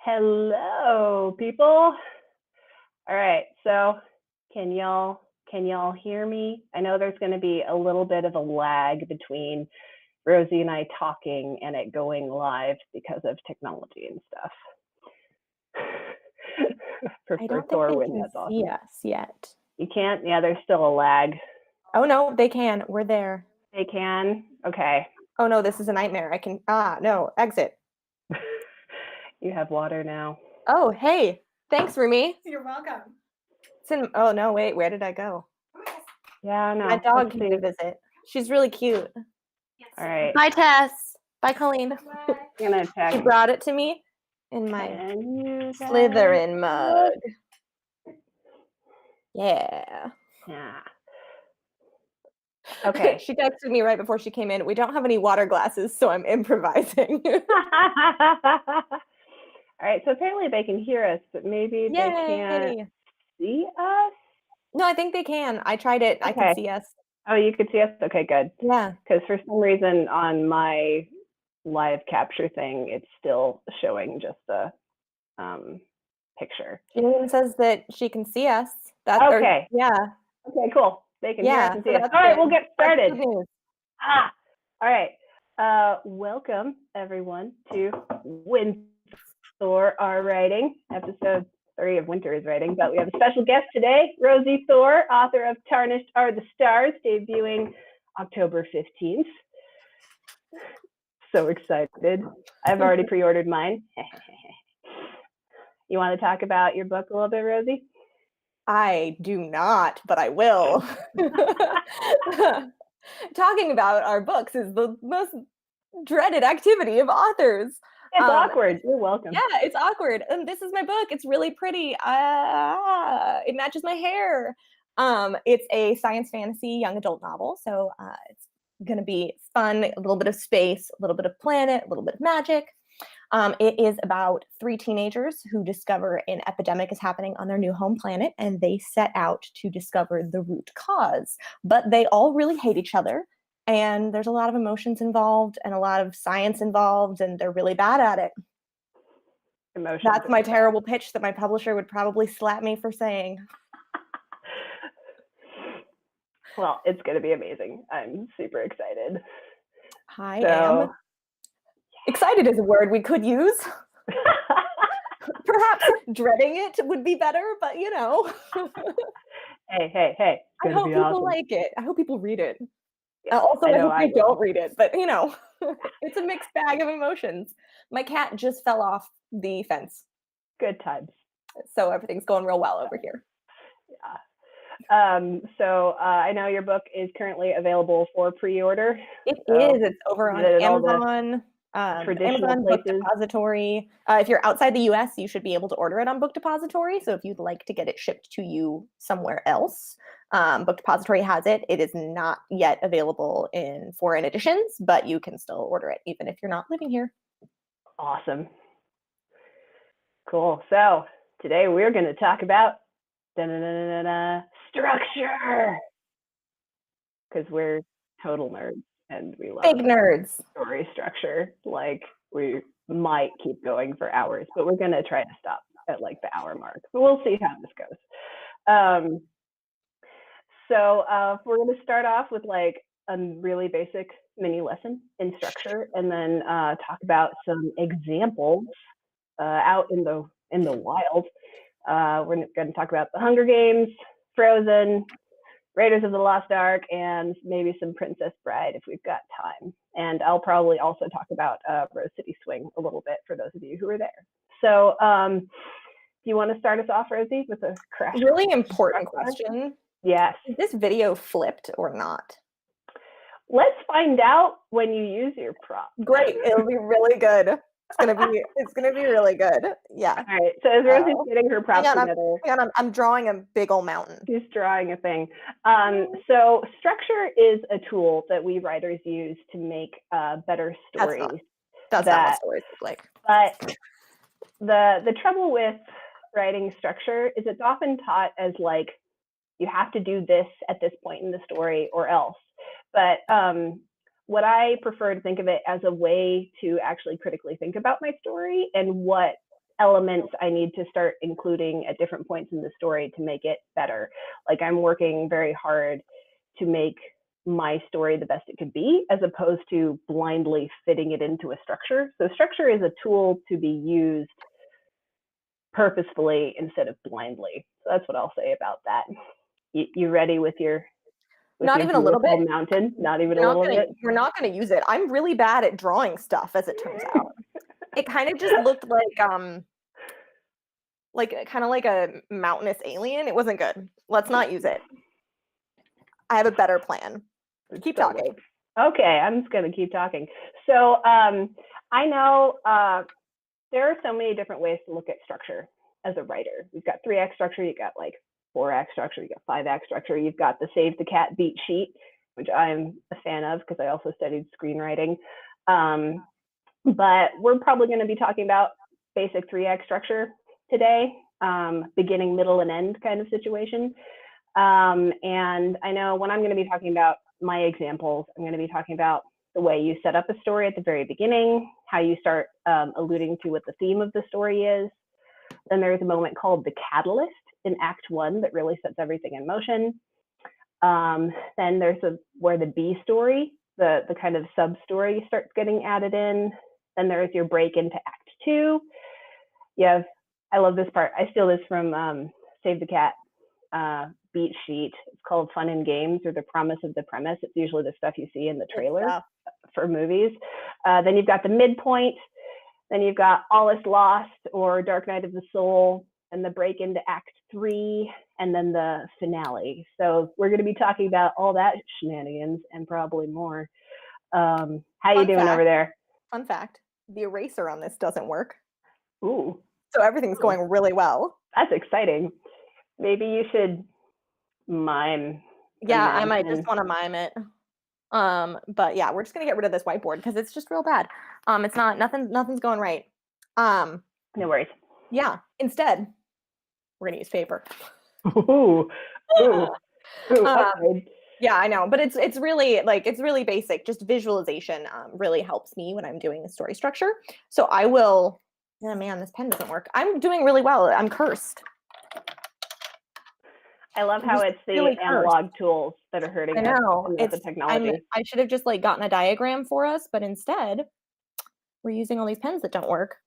Hello, people. All right, so can y'all hear me? I know there's going to be a little bit of a lag between Rosiee and I talking and it going live because of technology and stuff. I don't think they can see us yet. You can't? Yeah, there's still a lag. Oh, no, they can. We're there. They can? Okay. Oh, no, this is a nightmare. No, exit. You have water now. Oh, hey. Thanks, Rumi. You're welcome. Oh, no, wait, where did I go? Yeah, no. My dog came to visit. She's really cute. Yes. All right. Bye, Tess. Bye, Colleen. I'm gonna check. She brought it to me in my Slytherin mug. Yeah. Okay. She texted me right before she came in. We don't have any water glasses, so I'm improvising. All right, so apparently they can hear us, but maybe they can't see us? No, I think they can. I tried it. I can see us. Oh, you could see us? Okay, good. Yeah. Because for some reason on my live capture thing, it's still showing just the picture. She even says that she can see us. Okay. Yeah. Okay, cool. They can hear us and see us. All right, we'll get started. All right. Welcome, everyone, to WinThor, our writing, episode 3 of Winter is Writing. But we have a special guest today, Rosiee Thor, author of Tarnished Are the Stars, debuting October 15th. So excited. I've already pre-ordered mine. You want to talk about your book a little bit, Rosiee? I do not, but I will. Talking about our books is the most dreaded activity of authors. It's awkward. You're welcome. Yeah, it's awkward. And this is my book. It's really pretty. It matches my hair. It's a science fantasy young adult novel. So it's going to be fun, a little bit of space, a little bit of planet, a little bit of magic. It is about 3 teenagers who discover an epidemic is happening on their new home planet, and they set out to discover the root cause. But they all really hate each other, and there's a lot of emotions involved and a lot of science involved, and they're really bad at it. That's my terrible pitch that my publisher would probably slap me for saying. Well, it's going to be amazing. I'm super excited. I am. Excited is a word we could use. Perhaps dreading it would be better, but you know. Hey. I hope people like it. I hope people read it. Yeah, also, I hope they don't read it, but you know, it's a mixed bag of emotions. My cat just fell off the fence. Good times. So everything's going real well over here. Yeah. So I know your book is currently available for pre-order. It is. It's over on Amazon. Amazon Book Depository. If you're outside the US, you should be able to order it on Book Depository. So if you'd like to get it shipped to you somewhere else, Book Depository has it. It is not yet available in foreign editions, but you can still order it even if you're not living here. Awesome. Cool. So today we're going to talk about structure, because we're total nerds. And we love big nerds. Story structure. Like, we might keep going for hours, but we're going to try to stop at like the hour mark. But we'll see how this goes. So we're going to start off with like a really basic mini lesson in structure, and then talk about some examples out in the wild. We're going to talk about the Hunger Games, Frozen, Raiders of the Lost Ark, and maybe some Princess Bride if we've got time. And I'll probably also talk about Rose City Swing a little bit for those of you who are there. So do you want to start us off, Rosiee, with a crash? Really important question. Yes. Is this video flipped or not? Let's find out when you use your prop. Great. It'll be really good. It's gonna be really good. Yeah. All right. So as Rosie's getting her props together, hang on, I'm drawing a big old mountain. She's drawing a thing. So structure is a tool that we writers use to make better stories. That's not what stories look like. But the trouble with writing structure is it's often taught as like, you have to do this at this point in the story or else. But what I prefer to think of it as a way to actually critically think about my story and what elements I need to start including at different points in the story to make it better. Like I'm working very hard to make my story the best it could be, as opposed to blindly fitting it into a structure. So structure is a tool to be used purposefully instead of blindly. So that's what I'll say about that. You ready with your Not even a little bit. mountain? Not even a little bit. You're not gonna use it. I'm really bad at drawing stuff, as it turns out. It kind of just looked like kind of like a mountainous alien. It wasn't good. Let's not use it. I have a better plan. Keep talking. Okay, I'm just gonna keep talking. So I know there are so many different ways to look at structure as a writer. We've got 3-act structure, you got like 4-act structure, you got 5-act structure, you've got the save the cat beat sheet, which I'm a fan of because I also studied screenwriting. But we're probably going to be talking about basic 3-act structure today, beginning, middle, and end kind of situation. And I know when I'm going to be talking about my examples, I'm going to be talking about the way you set up a story at the very beginning, how you start alluding to what the theme of the story is. Then there's a moment called the catalyst in Act 1 that really sets everything in motion. Then there's where the B story, the kind of sub story starts getting added in. Then there's your break into Act 2. I love this part. I steal this from Save the Cat beat sheet. It's called Fun and Games, or the promise of the premise. It's usually the stuff you see in the trailer for movies. Then you've got the midpoint. Then you've got All Is Lost, or Dark Night of the Soul, and the break into Act 3, and then the finale. So we're going to be talking about all that shenanigans and probably more. How you doing over there? Fun fact, the eraser on this doesn't work. Ooh. So everything's going really well. That's exciting. Maybe you should mime. Yeah, I might just want to mime it. But yeah, we're just gonna get rid of this whiteboard because it's just real bad. It's not nothing's going right. No worries. Yeah. Instead, we're gonna use paper. Ooh. Okay. Yeah, I know, but it's really basic. Just visualization really helps me when I'm doing a story structure. So I will. Oh man, this pen doesn't work. I'm doing really well. I'm cursed. I love how it's the really analog tools that are hurting us. I know. It's the technology. I should have just gotten a diagram for us, but instead we're using all these pens that don't work.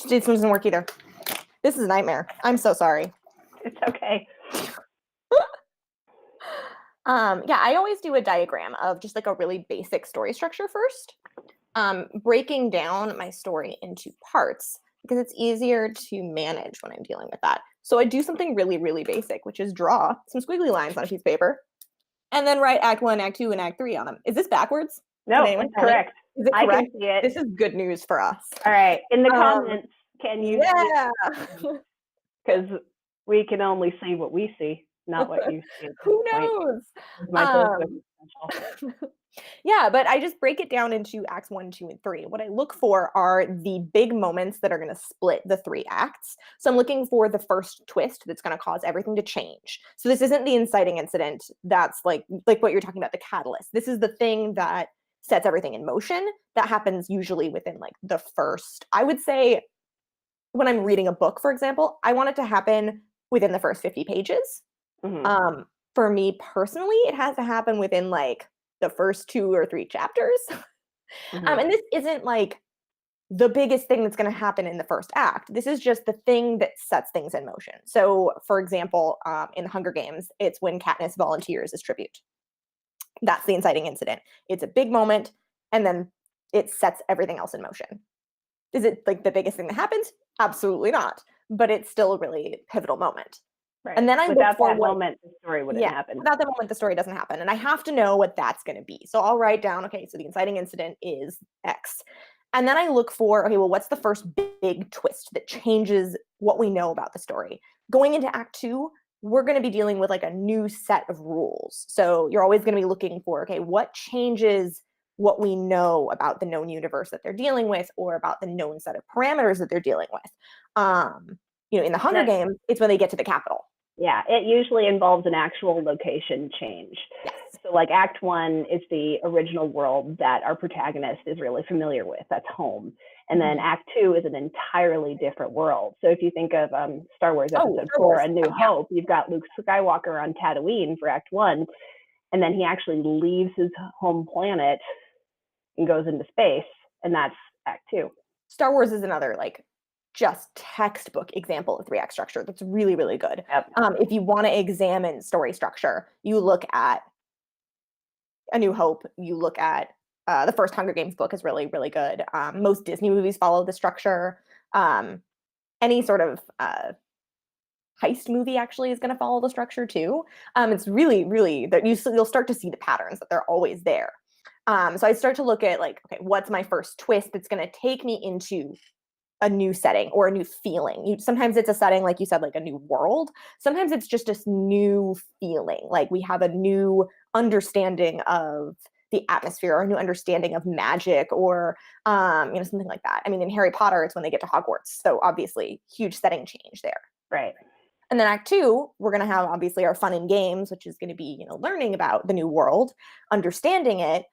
This doesn't work either. This is a nightmare. I'm so sorry. It's okay. Yeah, I always do a diagram of just a really basic story structure first, breaking down my story into parts because it's easier to manage when I'm dealing with that. So I do something really, really basic, which is draw some squiggly lines on a piece of paper and then write Act 1, Act 2, and Act 3 on them. Is this backwards? No, it's correct. Is it correct? I can see it. This is good news for us. All right. In the comments, can you? Yeah. Because we can only see what we see, not what you see. Who knows? Yeah, but I just break it down into Acts 1, 2, and 3. What I look for are the big moments that are going to split the 3 acts. So I'm looking for the first twist that's going to cause everything to change. So this isn't the inciting incident that's like what you're talking about, the catalyst. This is the thing that sets everything in motion. That happens usually within the first, I would say, when I'm reading a book, for example, I want it to happen within the first 50 pages. Mm-hmm. For me personally, it has to happen within the first 2 or 3 chapters. Mm-hmm. And this isn't the biggest thing that's going to happen in the first act. This is just the thing that sets things in motion. So for example, in the Hunger Games, it's when Katniss volunteers as tribute. That's the inciting incident. It's a big moment, and then it sets everything else in motion. Is it the biggest thing that happens? Absolutely not. But it's still a really pivotal moment. Right. And then without that moment, the story wouldn't happen. Without that moment, the story doesn't happen. And I have to know what that's going to be. So I'll write down, okay, so the inciting incident is X. And then I look for, okay, well, what's the first big twist that changes what we know about the story? Going into Act 2, we're going to be dealing with a new set of rules. So you're always going to be looking for, okay, what changes what we know about the known universe that they're dealing with, or about the known set of parameters that they're dealing with. In the Hunger Games, it's when they get to the Capitol. Yeah, it usually involves an actual location change. Yes. So like Act 1 is the original world that our protagonist is really familiar with. That's home. And then Act 2 is an entirely different world. So if you think of Star Wars Episode 4, A New Hope, you've got Luke Skywalker on Tatooine for Act 1, and then he actually leaves his home planet and goes into space, and that's Act 2. Star Wars is another like just textbook example of 3-act structure that's really, really good. Yep. If you want to examine story structure, you look at A New Hope, you look at the first Hunger Games book is really, really good. Most Disney movies follow the structure. Any sort of heist movie actually is going to follow the structure too. It's really, really, you'll start to see the patterns that they're always there. So I start to look at like, okay, what's my first twist that's going to take me into a new setting or a new feeling. Sometimes it's a setting, like you said, like a new world. Sometimes it's just this new feeling. Like we have a new understanding of the atmosphere or a new understanding of magic or, something like that. I mean, in Harry Potter, it's when they get to Hogwarts. So obviously huge setting change there. Right. And then Act 2, we're going to have obviously our fun and games, which is going to be, learning about the new world, understanding it.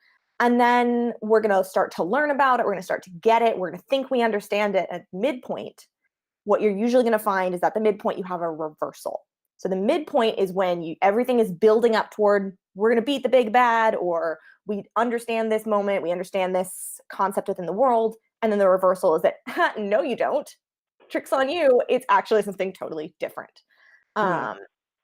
And then we're going to start to learn about it. We're going to start to get it. We're going to think we understand it. At midpoint, what you're usually going to find is at the midpoint, you have a reversal. So the midpoint is when everything is building up toward, we're going to beat the big bad, or we understand this moment, we understand this concept within the world. And then the reversal is that, no, you don't. Trick's on you. It's actually something totally different.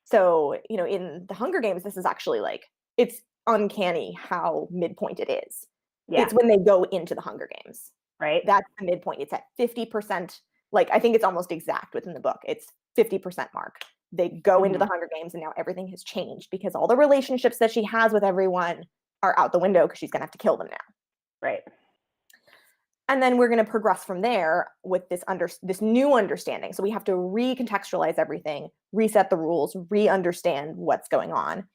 So, in the Hunger Games, this is actually like, it's uncanny how midpoint it is. Yeah. It's when they go into the Hunger Games. Right. That's the midpoint. It's at 50%. Like, I think it's almost exact within the book. It's 50% mark. They go into the Hunger Games and now everything has changed because all the relationships that she has with everyone are out the window because she's going to have to kill them now. Right. And then we're going to progress from there with this new understanding. So we have to recontextualize everything, reset the rules, re-understand what's going on.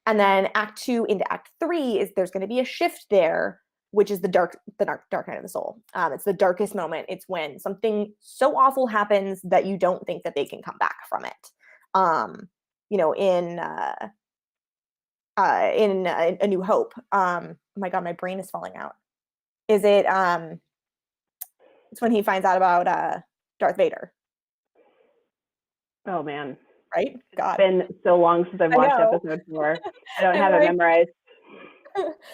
And then Act 2 into Act 3 is there's going to be a shift there, which is the dark night of the soul. It's the darkest moment. It's when something so awful happens that you don't think that they can come back from it. In A New Hope. Oh my God, my brain is falling out. Is it? It's when he finds out about Darth Vader. Oh man. Right? God. It's been so long since I've watched Episode 4. I don't have it memorized.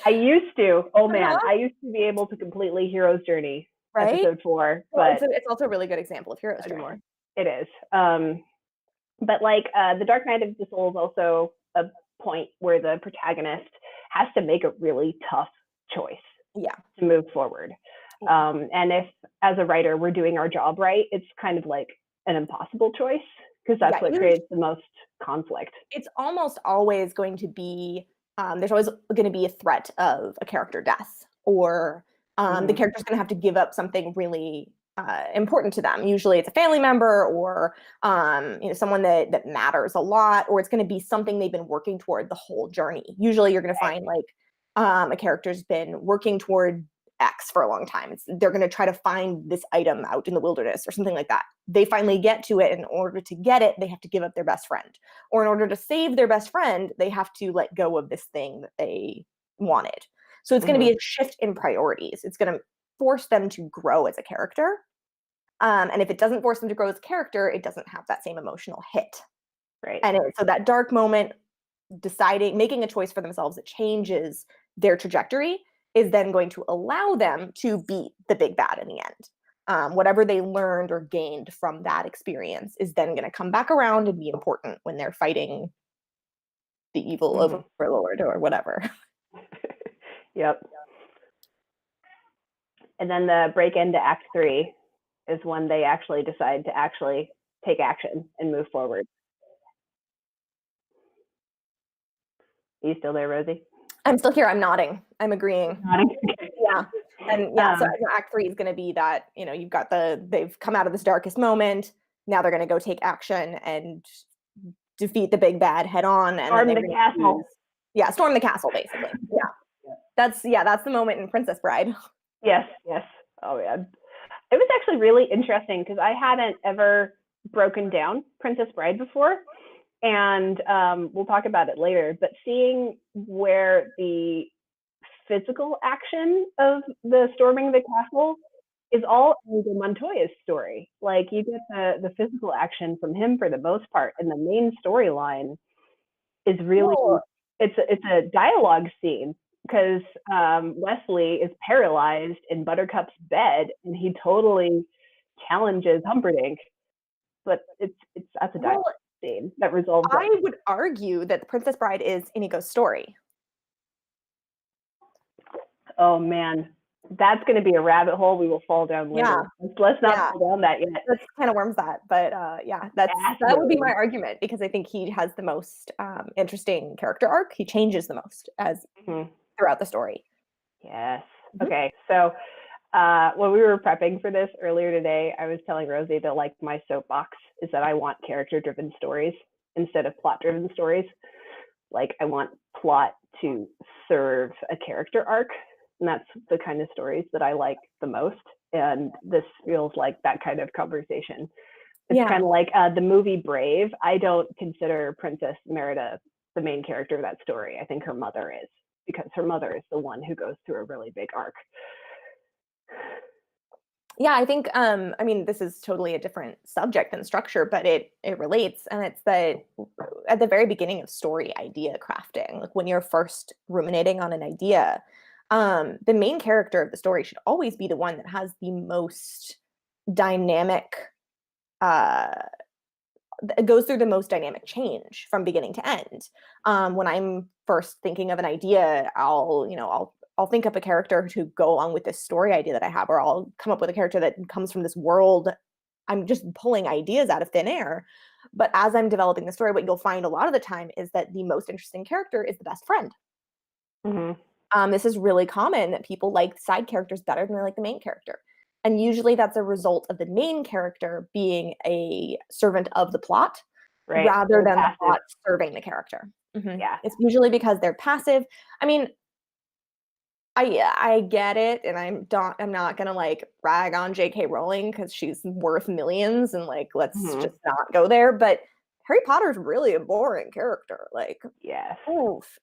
I used to. Oh man, I used to be able to completely Hero's Journey, right? Episode 4. Well, but it's also a really good example of Hero's Journey. It is. But like the Dark Night of the Soul is also a point where the protagonist has to make a really tough choice. Yeah. To move forward. And if, as a writer, we're doing our job right, it's kind of like an impossible choice because that's what creates the most conflict. It's almost always going to be, there's always going to be a threat of a character death or the character's going to have to give up something really important to them. Usually it's a family member or someone that matters a lot, or it's going to be something they've been working toward the whole journey. Usually you're going to find like a character's been working toward X for a long time. They're going to try to find this item out in the wilderness or something like that. They finally get to it. And in order to get it, they have to give up their best friend. Or in order to save their best friend, they have to let go of this thing that they wanted. So it's going to be a shift in priorities. It's going to force them to grow as a character. And if it doesn't force them to grow as a character, it doesn't have that same emotional hit. Right. And so that dark moment, making a choice for themselves that changes their trajectory is then going to allow them to beat the big bad in the end. Whatever they learned or gained from that experience is then going to come back around and be important when they're fighting the evil overlord or whatever. Yep. And then the break into Act 3 is when they actually decide to actually take action and move forward. Are you still there, Rosie? I'm still here. I'm nodding. I'm agreeing. Nodding. Yeah. And so Act 3 is going to be that, you've got they've come out of this darkest moment. Now they're going to go take action and defeat the big bad head on. And storm the castle. Storm the castle, basically. Yeah. That's the moment in Princess Bride. Yes. Oh, yeah. It was actually really interesting because I hadn't ever broken down Princess Bride before. And we'll talk about it later, but seeing where the physical action of the storming the castle is all Inigo Montoya's story. Like you get the physical action from him for the most part, and the main storyline is really Well, it's a dialogue scene because Wesley is paralyzed in Buttercup's bed, and he totally challenges Humperdinck. But it's that's a dialogue well, scene that resolves I it. would argue that The Princess Bride is Inigo's story. Oh man, that's going to be a rabbit hole we will fall down later. Yeah. Let's not Yeah. fall down that yet. That's kind of worms that, but yeah, that would be my argument because I think he has the most interesting character arc. He changes the most as throughout the story. Yes. Okay. So when we were prepping for this earlier today, I was telling Rosie that like my soapbox is that I want character-driven stories instead of plot-driven stories. Like I want plot to serve a character arc, and that's the kind of stories that I like the most. And this feels like that kind of conversation. It's kind of like the movie Brave. I don't consider Princess Merida the main character of that story. I think her mother is, because her mother is the one who goes through a really big arc. Yeah, I think I mean this is totally a different subject and structure, but it relates, and it's that at the very beginning of story idea crafting, like when you're first ruminating on an idea, the main character of the story should always be the one that has the most dynamic goes through the most dynamic change from beginning to end. When I'm first thinking of an idea, I'll think up a character to go along with this story idea that I have, or I'll come up with a character that comes from this world. I'm just pulling ideas out of thin air. But as I'm developing the story, what you'll find a lot of the time is that the most interesting character is the best friend. This is really common that people like side characters better than they like the main character. And usually that's a result of the main character being a servant of the plot rather than the plot serving the character. Yeah. It's usually because they're passive. I mean, I get it, and I'm not gonna like rag on J.K. Rowling because she's worth millions, and like let's just not go there. But Harry Potter's really a boring character, like yes,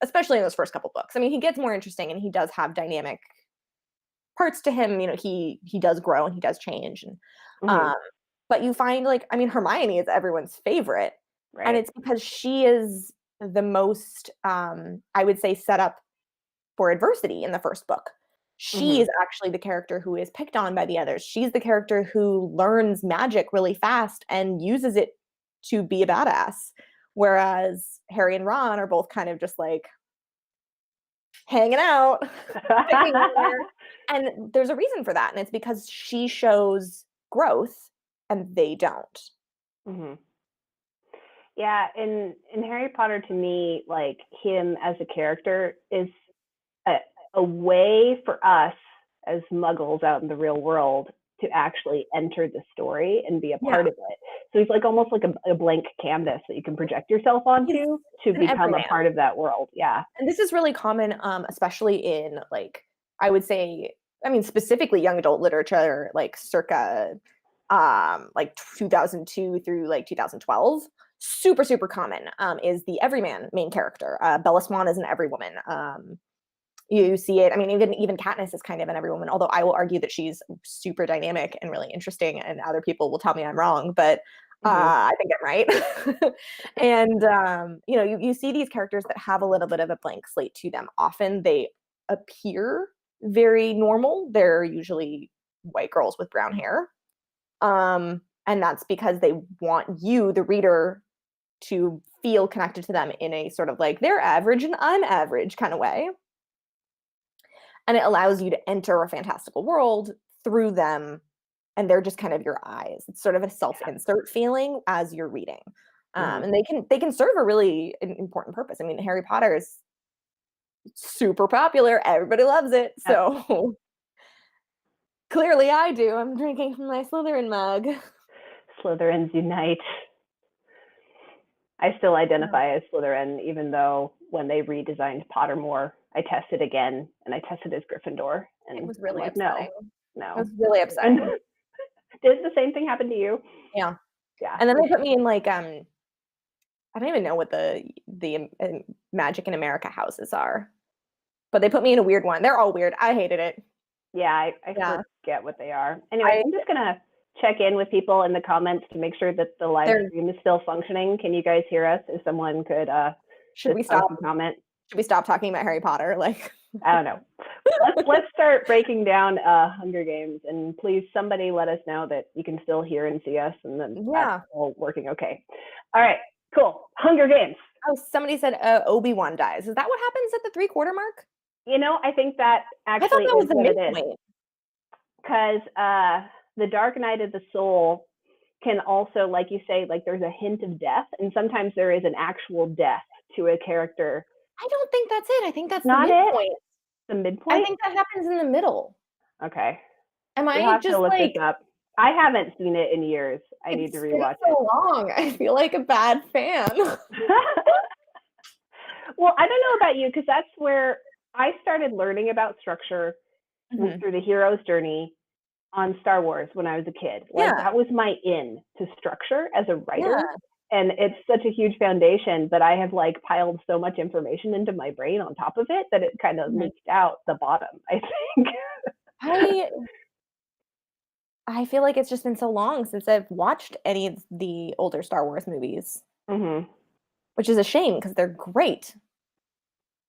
especially in those first couple books. I mean, he gets more interesting, and he does have dynamic parts to him. You know, he does grow and he does change, and but you find like I mean, Hermione is everyone's favorite, and it's because she is the most I would say set up for adversity in the first book. She is actually the character who is picked on by the others. She's the character who learns magic really fast and uses it to be a badass. Whereas Harry and Ron are both kind of just like hanging out, picking on her. And there's a reason for that. And it's because she shows growth and they don't. Yeah, in Harry Potter, to me, like him as a character is a way for us as muggles out in the real world to actually enter the story and be a part of it. So he's like almost like a blank canvas that you can project yourself onto to become a part of that world. Yeah. And this is really common, especially in like, I would say, I mean, specifically young adult literature, like circa like 2002 through like 2012. Super, super common is the everyman main character. Bella Swan is an everywoman. You see it. I mean, even Katniss is kind of an everywoman, although I will argue that she's super dynamic and really interesting, and other people will tell me I'm wrong, but I think I'm right. And you see these characters that have a little bit of a blank slate to them. Often they appear very normal. They're usually white girls with brown hair. And that's because they want you, the reader, to feel connected to them in a sort of like they're average and I'm average kind of way. And it allows you to enter a fantastical world through them, and they're just kind of your eyes. It's sort of a self-insert feeling as you're reading. And they can serve a really important purpose. I mean, Harry Potter is super popular. Everybody loves it. So clearly I do. I'm drinking from my Slytherin mug. Slytherins unite. I still identify as Slytherin, even though when they redesigned Pottermore, I tested again, and I tested as Gryffindor. And it was really like, upsetting. No. It was really upsetting. Did the same thing happen to you? Yeah. Yeah. And then they put me in like I don't even know what the Magic in America houses are, but they put me in a weird one. They're all weird. I hated it. Yeah, I Yeah. forget what they are. Anyway, I'm just gonna check in with people in the comments to make sure that the live stream is still functioning. Can you guys hear us? If someone could should we stop comment? Should we stop talking about Harry Potter? Like, I don't know. Let's start breaking down Hunger Games, and please somebody let us know that you can still hear and see us, and then that's all working okay. All right, cool. Hunger Games. Oh, somebody said Obi-Wan dies. Is that what happens at the 3/4 mark? You know, I think that actually I thought that was is the what it midpoint. is. Because the Dark Night of the Soul can also, like you say, like there's a hint of death, and sometimes there is an actual death to a character. I don't think that's it. I think that's not the midpoint. The midpoint? I think that happens in the middle. Okay. Am We'll I have just to look like this up. I haven't seen it in years. I need to rewatch it. So long. I feel like a bad fan. Well, I don't know about you, because that's where I started learning about structure through the hero's journey on Star Wars when I was a kid. Like that was my in to structure as a writer. And it's such a huge foundation, but I have like piled so much information into my brain on top of it that it kind of leaked out the bottom, I think. I feel like it's just been so long since I've watched any of the older Star Wars movies, which is a shame because they're great.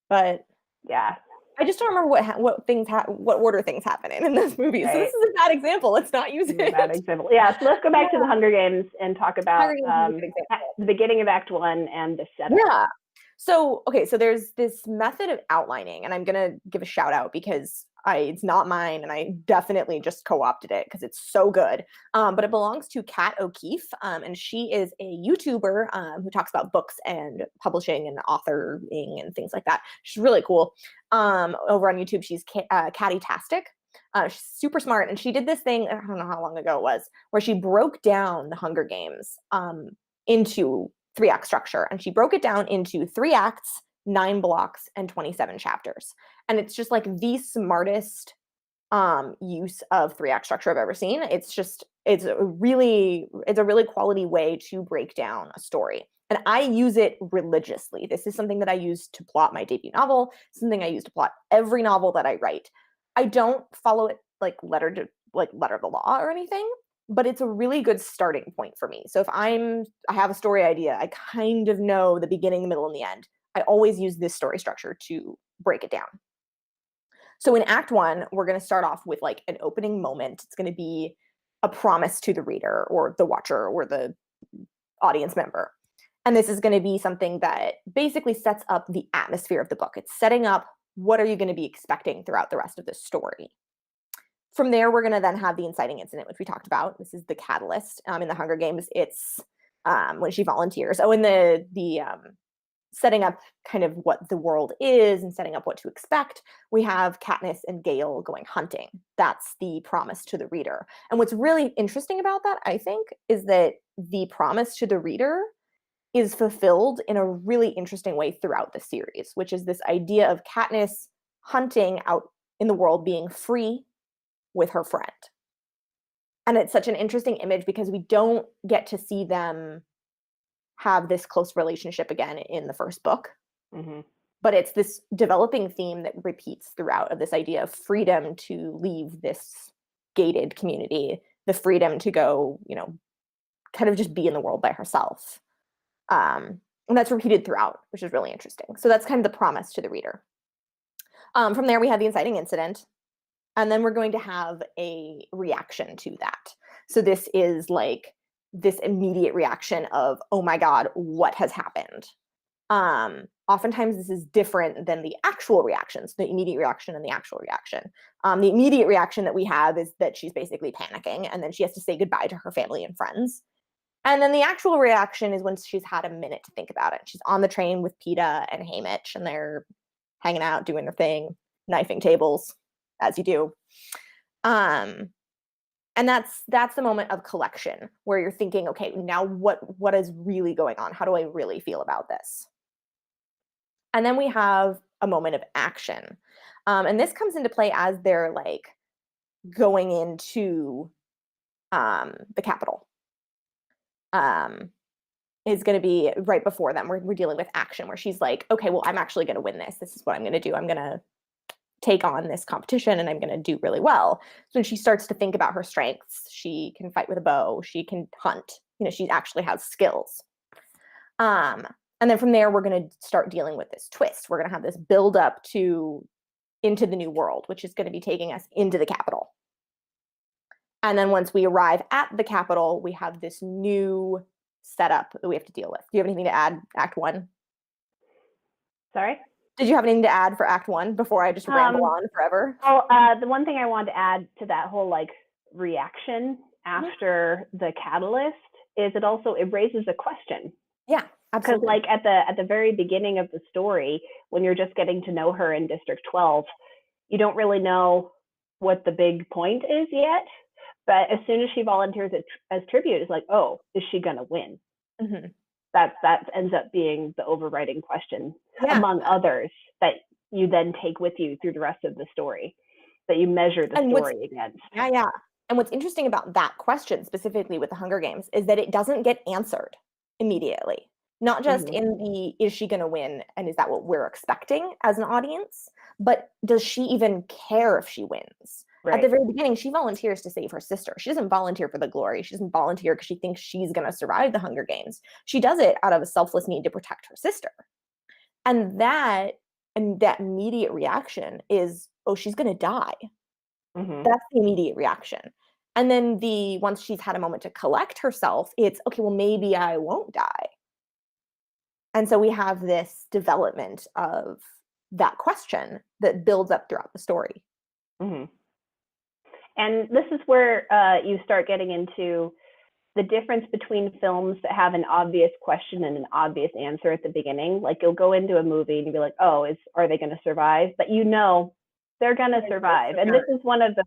But yeah, I just don't remember what order things happen in those movies. Right. So this is a bad example. Let's not use it. Bad example. Yeah, so let's go back to the Hunger Games and talk about the beginning of Act 1 and the setup. Yeah. So, okay, so there's this method of outlining, and I'm going to give a shout out because it's not mine, and I definitely just co-opted it because it's so good. But it belongs to Kat O'Keefe, and she is a YouTuber who talks about books and publishing and authoring and things like that. She's really cool. Over on YouTube, she's Catty-tastic. She's super smart, and she did this thing, I don't know how long ago it was, where she broke down the Hunger Games into 3-act structure, and she broke it down into 3 acts, 9 blocks, and 27 chapters. And it's just like the smartest use of 3-act structure I've ever seen. It's a really quality way to break down a story. And I use it religiously. This is something that I use to plot my debut novel, something I use to plot every novel that I write. I don't follow it like letter of the law or anything, but it's a really good starting point for me. So if I have a story idea, I kind of know the beginning, the middle, and the end. I always use this story structure to break it down. So in Act 1, we're going to start off with like an opening moment. It's going to be a promise to the reader or the watcher or the audience member. And this is going to be something that basically sets up the atmosphere of the book. It's setting up what are you going to be expecting throughout the rest of the story. From there, we're going to then have the inciting incident, which we talked about. This is the catalyst. In the Hunger Games, it's when she volunteers. Oh, in the setting up kind of what the world is and setting up what to expect, we have Katniss and Gale going hunting. That's the promise to the reader. And what's really interesting about that, I think, is that the promise to the reader is fulfilled in a really interesting way throughout the series, which is this idea of Katniss hunting out in the world, being free with her friend. And it's such an interesting image because we don't get to see them have this close relationship again in the first book. But it's this developing theme that repeats throughout, of this idea of freedom to leave this gated community, the freedom to go, kind of just be in the world by herself. And that's repeated throughout, which is really interesting. So that's kind of the promise to the reader. From there, we have the inciting incident. And then we're going to have a reaction to that. So this is like this immediate reaction of, oh my God, what has happened? Oftentimes this is different than the actual reactions, the immediate reaction and the actual reaction. The immediate reaction that we have is that she's basically panicking, and then she has to say goodbye to her family and friends. And then the actual reaction is when she's had a minute to think about it. She's on the train with Peeta and Haymitch, and they're hanging out, doing their thing, knifing tables, as you do. And that's the moment of collection where you're thinking, okay, now what is really going on? How do I really feel about this? And then we have a moment of action. And this comes into play as they're like going into the Capitol. is going to be right before them. We're dealing with action where she's like, okay, well, I'm actually going to win this. This is what I'm going to do. I'm going to take on this competition and I'm going to do really well. So when she starts to think about her strengths, she can fight with a bow, she can hunt, she actually has skills. And then from there, we're going to start dealing with this twist. We're going to have this build up into the new world, which is going to be taking us into the capital. And then once we arrive at the capital, we have this new setup that we have to deal with. Do you have anything to add, Act 1? Sorry? Did you have anything to add for Act 1 before I just ramble on forever? Well, the one thing I wanted to add to that whole reaction after the catalyst is it raises a question. Yeah, absolutely. Because at the very beginning of the story, when you're just getting to know her in District 12, you don't really know what the big point is yet. But as soon as she volunteers as tribute, it's like, oh, is she gonna win? Mm-hmm. That ends up being the overriding question, among others, that you then take with you through the rest of the story, that you measure the story against. Yeah. And what's interesting about that question, specifically with the Hunger Games, is that it doesn't get answered immediately. Not just in the, is she going to win, and is that what we're expecting as an audience, but does she even care if she wins? Right. At the very beginning, she volunteers to save her sister. She doesn't volunteer for the glory. She doesn't volunteer because she thinks she's going to survive the Hunger Games. She does it out of a selfless need to protect her sister. And that immediate reaction is, oh, she's going to die. Mm-hmm. That's the immediate reaction. And then once she's had a moment to collect herself, it's, okay, well, maybe I won't die. And so we have this development of that question that builds up throughout the story. Mm-hmm. And this is where you start getting into the difference between films that have an obvious question and an obvious answer at the beginning. Like, you'll go into a movie and you'll be like, oh, are they going to survive? But they're going to survive. And this is one of the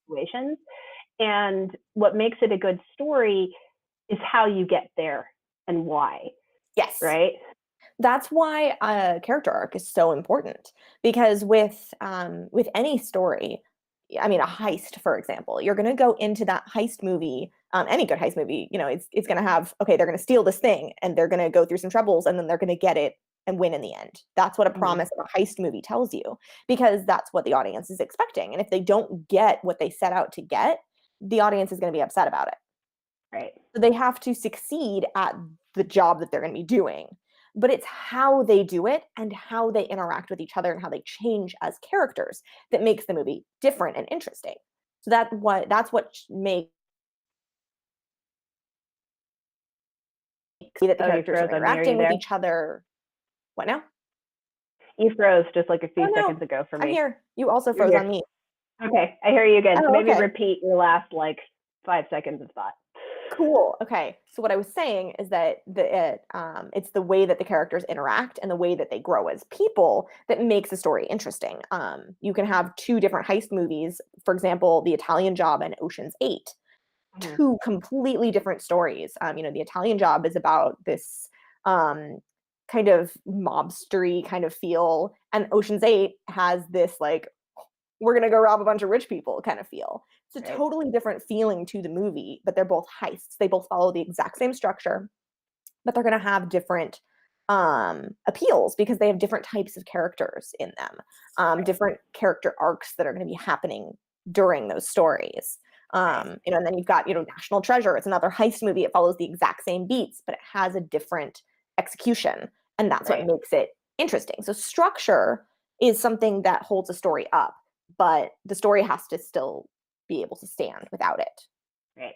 situations. And what makes it a good story is how you get there and why. Yes. Right? That's why a character arc is so important, because with any story, I mean, a heist, for example, you're going to go into that heist movie, any good heist movie, it's going to have, okay, they're going to steal this thing and they're going to go through some troubles and then they're going to get it and win in the end. That's what a promise of a heist movie tells you, because that's what the audience is expecting. And if they don't get what they set out to get, the audience is going to be upset about it. Right. So they have to succeed at the job that they're going to be doing. But it's how they do it and how they interact with each other and how they change as characters that makes the movie different and interesting. So that's what makes that the characters are interacting with each other. What now? You froze just like a few seconds ago for me. I'm here. You also froze on me. Okay, I hear you again. So maybe repeat your last 5 seconds of thought. Cool. Okay. So what I was saying is that it's the way that the characters interact and the way that they grow as people that makes the story interesting. You can have 2 different heist movies, for example, The Italian Job and Ocean's 8, 2 completely different stories. The Italian Job is about this kind of mobstery kind of feel, and Ocean's 8 has this we're going to go rob a bunch of rich people kind of feel. It's a totally different feeling to the movie, but they're both heists. They both follow the exact same structure, but they're going to have different appeals because they have different types of characters in them, different character arcs that are going to be happening during those stories. And then you've got, National Treasure. It's another heist movie. It follows the exact same beats, but it has a different execution. And that's what makes it interesting. So structure is something that holds a story up, but the story has to still be able to stand without it. Right.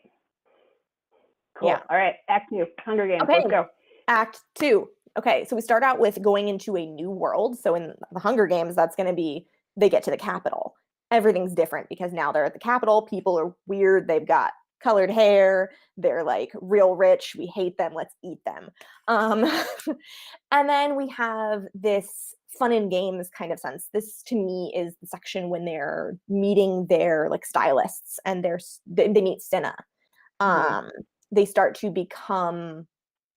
Cool. Yeah. All right. Act 2, Hunger Games. Okay. Let's go. Act 2. Okay. So we start out with going into a new world. So in the Hunger Games, that's going to be, they get to the Capitol. Everything's different because now they're at the Capitol. People are weird. They've got colored hair. They're real rich. We hate them. Let's eat them. And then we have this fun and games kind of sense. This to me is the section when they're meeting their stylists and they meet Cinna. They start to become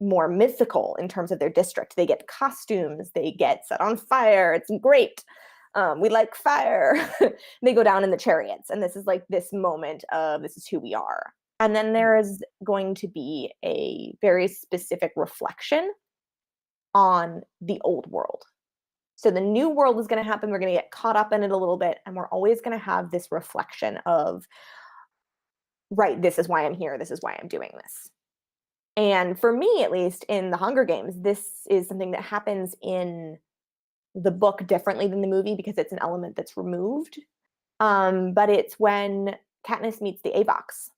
more mythical in terms of their district. They get costumes. They get set on fire. It's great. We like fire. They go down in the chariots. And this is this moment of, this is who we are. And then there is going to be a very specific reflection on the old world. So the new world is going to happen. We're going to get caught up in it a little bit. And we're always going to have this reflection of, right, this is why I'm here. This is why I'm doing this. And for me, at least in the Hunger Games, this is something that happens in the book differently than the movie because it's an element that's removed. But it's when Katniss meets the Avox.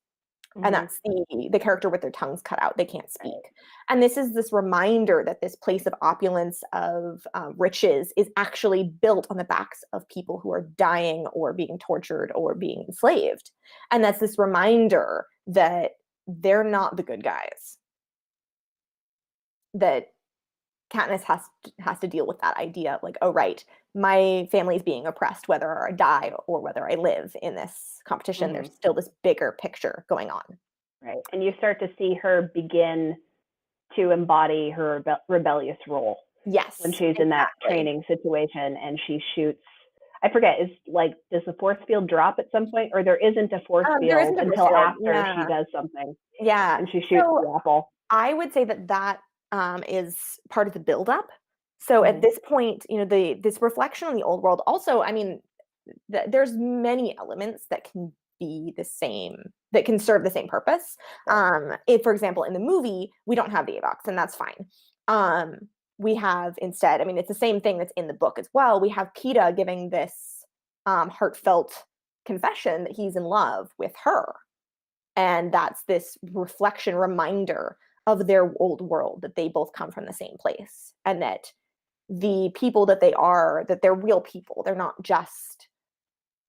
And that's the character with their tongues cut out. They can't speak. And this is this reminder that this place of opulence, of riches, is actually built on the backs of people who are dying or being tortured or being enslaved. And that's this reminder that they're not the good guys. That Katniss has to deal with that idea of like, oh, right, my family's being oppressed, whether I die or whether I live in this competition. There's still this bigger picture going on. Right. And you start to see her begin to embody her rebellious role. Yes. When she's in that training situation and she shoots, I forget, is like, does the force field drop at some point? Or there isn't a force field until after she does something. Yeah. And she shoots the apple. I would say that is part of the buildup. So at this point, this reflection on the old world. Also, I mean, there's many elements that can be the same, that can serve the same purpose. If, for example, in the movie, we don't have the Avox, and that's fine. We have instead, I mean, it's the same thing that's in the book as well. We have Peeta giving this heartfelt confession that he's in love with her. And that's this reflection, reminder of their old world, that they both come from the same place, and that the people that they are, that they're real people. They're not just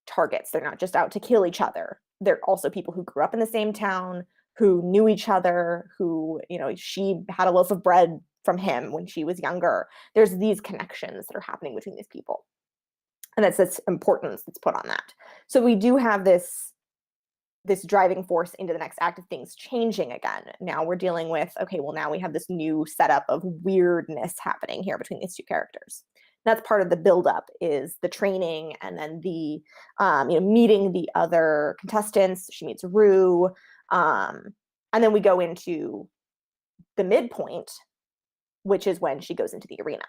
targets. They're not just out to kill each other. They're also people who grew up in the same town, who knew each other, who, she had a loaf of bread from him when she was younger. There's these connections that are happening between these people. And that's this importance that's put on that. So we do have this driving force into the next act of things changing again. Now we're dealing with, okay, well, now we have this new setup of weirdness happening here between these two characters. That's part of the buildup, is the training, and then the meeting the other contestants. She meets Rue, and then we go into the midpoint, which is when she goes into the arena.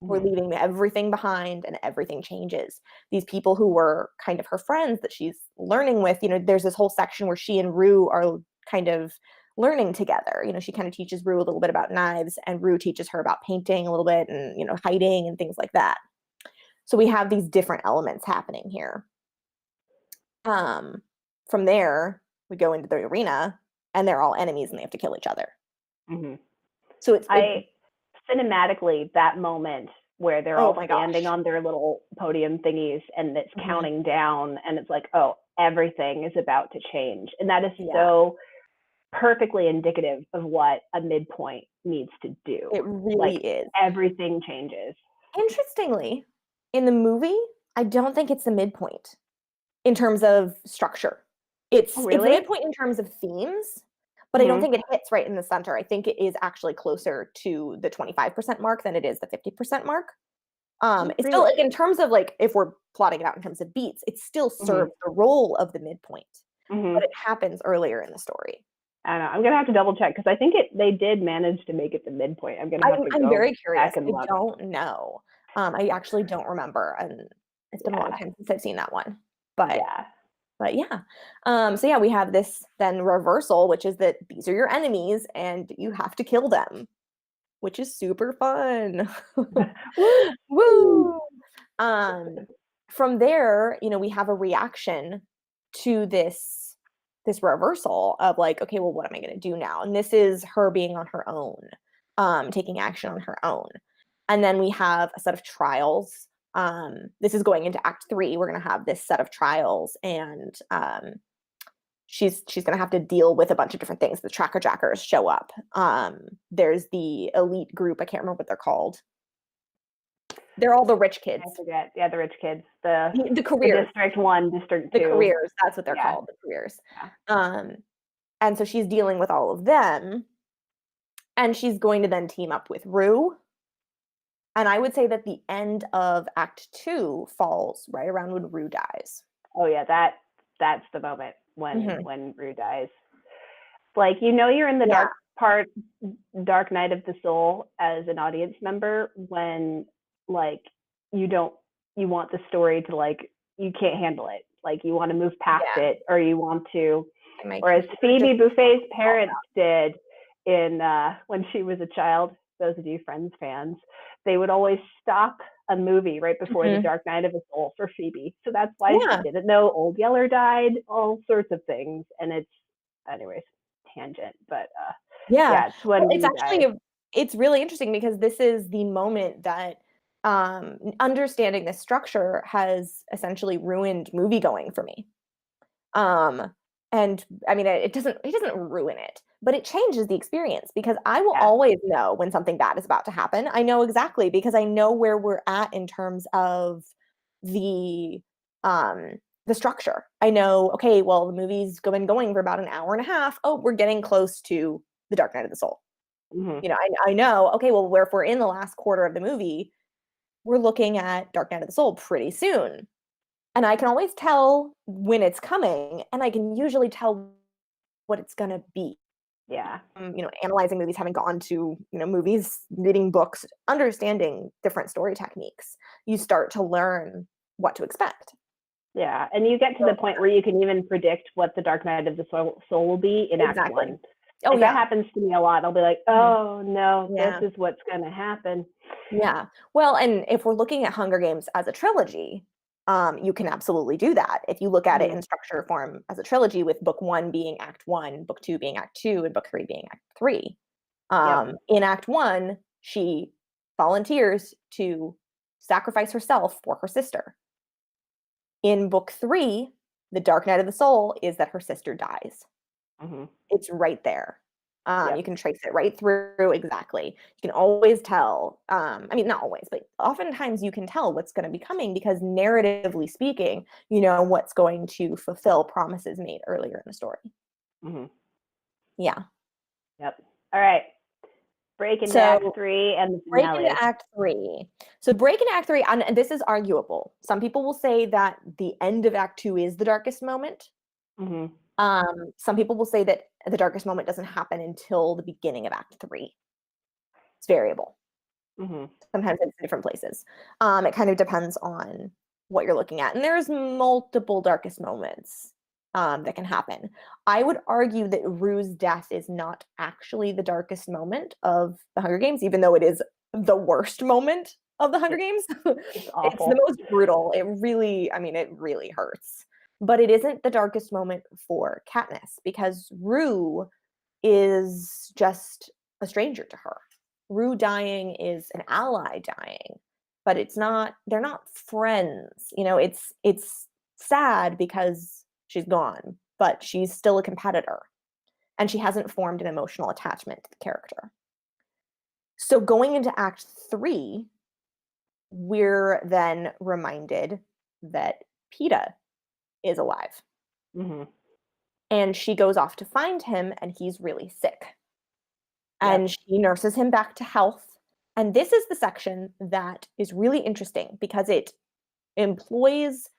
We're leaving everything behind, and everything changes. These people who were kind of her friends that she's learning with, there's this whole section where she and Rue are kind of learning together. She kind of teaches Rue a little bit about knives, and Rue teaches her about painting a little bit, and hiding and things like that. So we have these different elements happening here. From there, we go into the arena, and they're all enemies, and they have to kill each other. So it's cinematically, that moment where they're all standing on their little podium thingies, and it's counting down, and it's like, oh, everything is about to change. And that is so perfectly indicative of what a midpoint needs to do. It really is. Everything changes. Interestingly, in the movie, I don't think it's the midpoint in terms of structure. It's the midpoint in terms of themes, but I don't think it hits right in the center. I think it is actually closer to the 25% mark than it is the 50% mark. It's still, like, in terms of, like, if we're plotting it out in terms of beats, it still serves the role of the midpoint, but it happens earlier in the story. I don't know. I'm gonna have to double check, because I think they did manage to make it the midpoint. I'm very curious. I don't know. I actually don't remember, and it's been a long time since I've seen that one. But yeah. So yeah, we have this then reversal, which is that these are your enemies and you have to kill them, which is super fun. Woo! From there, we have a reaction to this reversal of like, okay, well, what am I going to do now? And this is her being on her own, taking action on her own. And then we have a set of trials. This is going into Act 3. We're going to have this set of trials, and she's going to have to deal with a bunch of different things. The tracker jackers show up. There's the elite group. I can't remember what they're called. They're all the rich kids. I forget. Yeah, the rich kids. The careers. The District 1, District 2. The careers. That's what they're called. The careers. Yeah. And so she's dealing with all of them, and she's going to then team up with Rue. And I would say that the end of Act 2 falls right around when Rue dies. Oh yeah, that's the moment when Rue dies. Like, you're in the Yeah. dark night of the soul as an audience member when, like, you don't, you want the story to, like, you can't handle it. Like, you want to move past Yeah. it, or you want to, And my or as computer Phoebe just Buffay's parents did in when she was a child. Those of you Friends fans, they would always stop a movie right before the Mhm. Dark Night of the Soul for Phoebe. So that's why she Yeah. didn't know Old Yeller died, all sorts of things. And it's, anyways, tangent, but Yeah. yeah, it's when Well, it's he dies. actually it's really interesting because this is the moment that understanding this structure has essentially ruined movie going for me. Um, and I mean, it doesn't ruin it, but it changes the experience because I will Yeah. always know when something bad is about to happen. I know exactly because I know where we're at in terms of the um the structure. I know, okay, well, the movie's going for about an hour and a half. Oh, we're getting close to the Dark Night of the Soul. Mm-hmm. I know, okay, well, if we're in the last quarter of the movie, we're looking at Dark Night of the Soul pretty soon. And I can always tell when it's coming, and I can usually tell what it's gonna be. Yeah. Analyzing movies, having gone to, movies, reading books, understanding different story techniques, you start to learn what to expect. Yeah. And you get to the point where you can even predict what the Dark Night of the Soul will be in Act Exactly. One. Oh, Like, that yeah. happens to me a lot. I'll be like, Mhm. oh no, this Yeah. is what's gonna happen. Yeah. Well, and if we're looking at Hunger Games as a trilogy, you can absolutely do that. If you look at it Mm-hmm. in structure form as a trilogy, with book one being Act One, book two being Act Two, and book three being Act Three. Yep. In Act One, she volunteers to sacrifice herself for her sister. In book three, The Dark Night of the Soul is that her sister dies. Mm-hmm. It's right there. You Yep. can trace it right through exactly. You can always tell. I mean, not always, but oftentimes you can tell what's going to be coming because narratively speaking, you know what's going to fulfill promises made earlier in the story. Mm-hmm. Yeah. Yep. All right. Break into Act So Three and the break into finale. Act Three. So break into Act Three, and this is arguable. Some people will say that the end of Act Two is the darkest moment. Mm-hmm. Some people will say that the darkest moment doesn't happen until the beginning of Act Three. It's variable. Mm-hmm. Sometimes it's different places. It kind of depends on what you're looking at. And there's multiple darkest moments that can happen. I would argue that Rue's death is not actually the darkest moment of the Hunger Games, even though it is the worst moment of the Hunger Games. It's It's the awful. most brutal. It really hurts. But it isn't the darkest moment for Katniss because Rue is just a stranger to her. Rue dying is an ally dying, but they're not friends. It's sad because she's gone, but she's still a competitor and she hasn't formed an emotional attachment to the character. So going into Act 3, we're then reminded that Peeta is alive. Mm-hmm. And she goes off to find him and he's really sick. And Yep. she nurses him back to health. And this is the section that is really interesting because it employs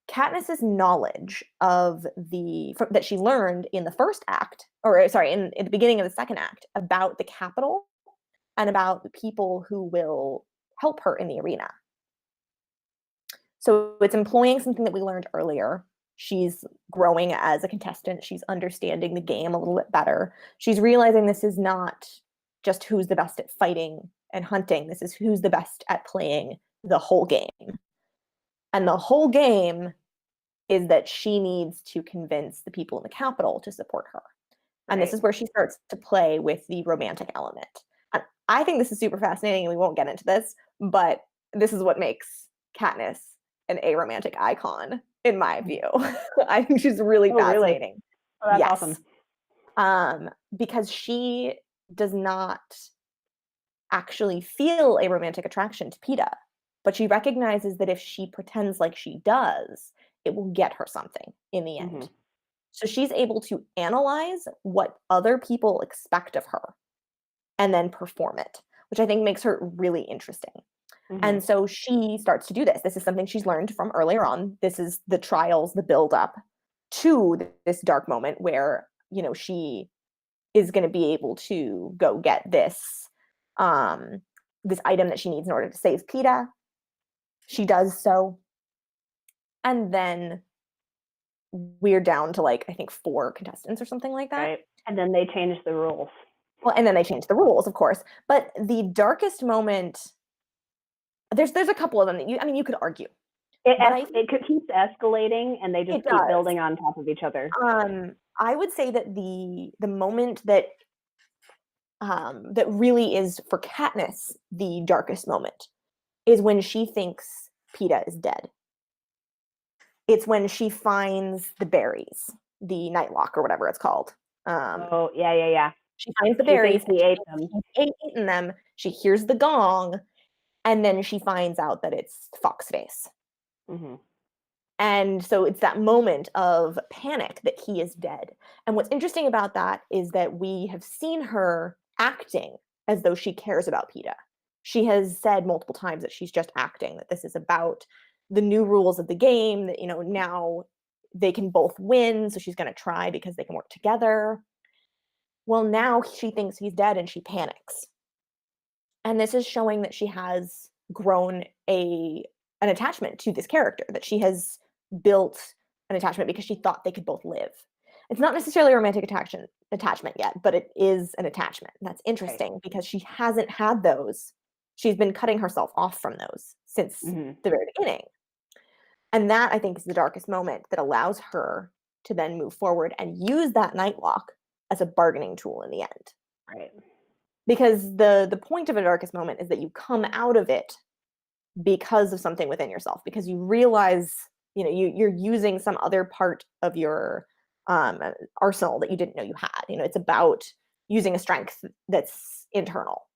Katniss's knowledge of that she learned in the first act, or sorry, in the beginning of the second act, about the capital and about the people who will help her in the arena. So it's employing something that we learned earlier. She's growing as a contestant. She's understanding the game a little bit better. She's realizing this is not just who's the best at fighting and hunting. This is who's the best at playing the whole game. And the whole game is that she needs to convince the people in the capital to support her. And this Right. is where she starts to play with the romantic element. And I think this is super fascinating, and we won't get into this, but this is what makes Katniss an aromantic icon, in my view. I think she's really Oh, really? fascinating. Oh, that's Yes. awesome. Because she does not actually feel a romantic attraction to Peeta, but she recognizes that if she pretends like she does, it will get her something in the end. Mm-hmm. So she's able to analyze what other people expect of her and then perform it, which I think makes her really interesting. Mm-hmm. And so she starts to do this. This is something she's learned from earlier on. This is the trials, the build up to this dark moment where, she is going to be able to go get this this item that she needs in order to save PETA. She does so. And then we're down to like, I think 4 contestants or something like that. Right. And then they change the rules. Well, and then they change the rules, of course. But the darkest moment, there's a couple of them that you could argue. It keeps escalating, and they just keep building on top of each other. I would say that the moment that that really is for Katniss the darkest moment is when she thinks PETA is dead. It's when she finds the berries, the nightlock or whatever it's called. Oh, yeah. She finds the berries. She ate them. She's eaten them. She hears the gong, and then she finds out that it's Foxface. Mm-hmm. And so it's that moment of panic that he is dead. And what's interesting about that is that we have seen her acting as though she cares about PETA. She has said multiple times that she's just acting, that this is about the new rules of the game, that, now they can both win. So she's going to try because they can work together. Well, now she thinks he's dead and she panics. And this is showing that she has grown an attachment to this character, that she has built an attachment because she thought they could both live. It's not necessarily a romantic attachment yet, but it is an attachment. And that's interesting because she hasn't had those. She's been cutting herself off from those since the very beginning. And that, I think, is the darkest moment that allows her to then move forward and use that nightlock as a bargaining tool in the end. Right. Because the point of a darkest moment is that you come out of it because of something within yourself, because you realize, you're using some other part of your arsenal that you didn't know you had. It's about using a strength that's internal.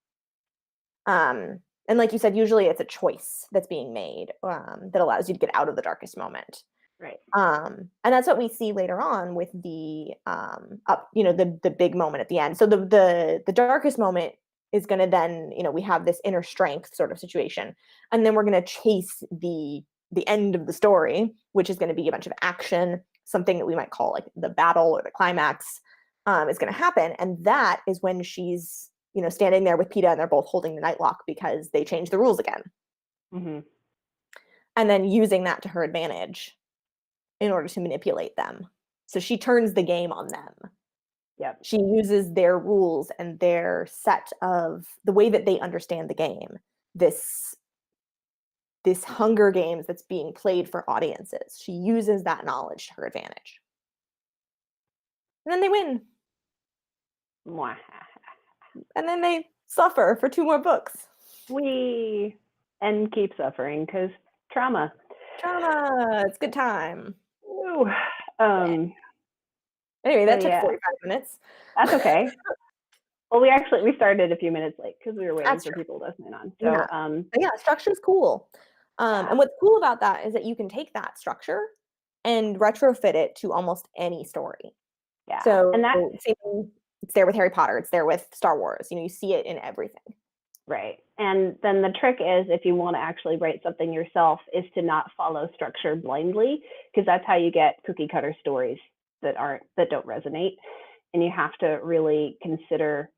And like you said, usually it's a choice that's being made that allows you to get out of the darkest moment. Right. And that's what we see later on with the the big moment at the end. So the darkest moment is going to then, we have this inner strength sort of situation, and then we're going to chase the end of the story, which is going to be a bunch of action, something that we might call like the battle or the climax is going to happen, and that is when she's standing there with PETA and they're both holding the nightlock because they changed the rules again, and then using that to her advantage in order to manipulate them. So she turns the game on them. Yep. She uses their rules and their set of the way that they understand the game. This Hunger Games that's being played for audiences. She uses that knowledge to her advantage. And then they win. And then they suffer for 2 more books. And keep suffering because trauma. It's a good time. Ooh. Anyway, that took 45 minutes. That's okay. Well, we started a few minutes late because we were waiting for people to sign on. So structure's cool. And what's cool about that is that you can take that structure and retrofit it to almost any story. Yeah. So it's there with Harry Potter. It's there with Star Wars. You see it in everything. Right. And then the trick is, if you want to actually write something yourself, is to not follow structure blindly, because that's how you get cookie cutter stories that don't resonate. And you have to really consider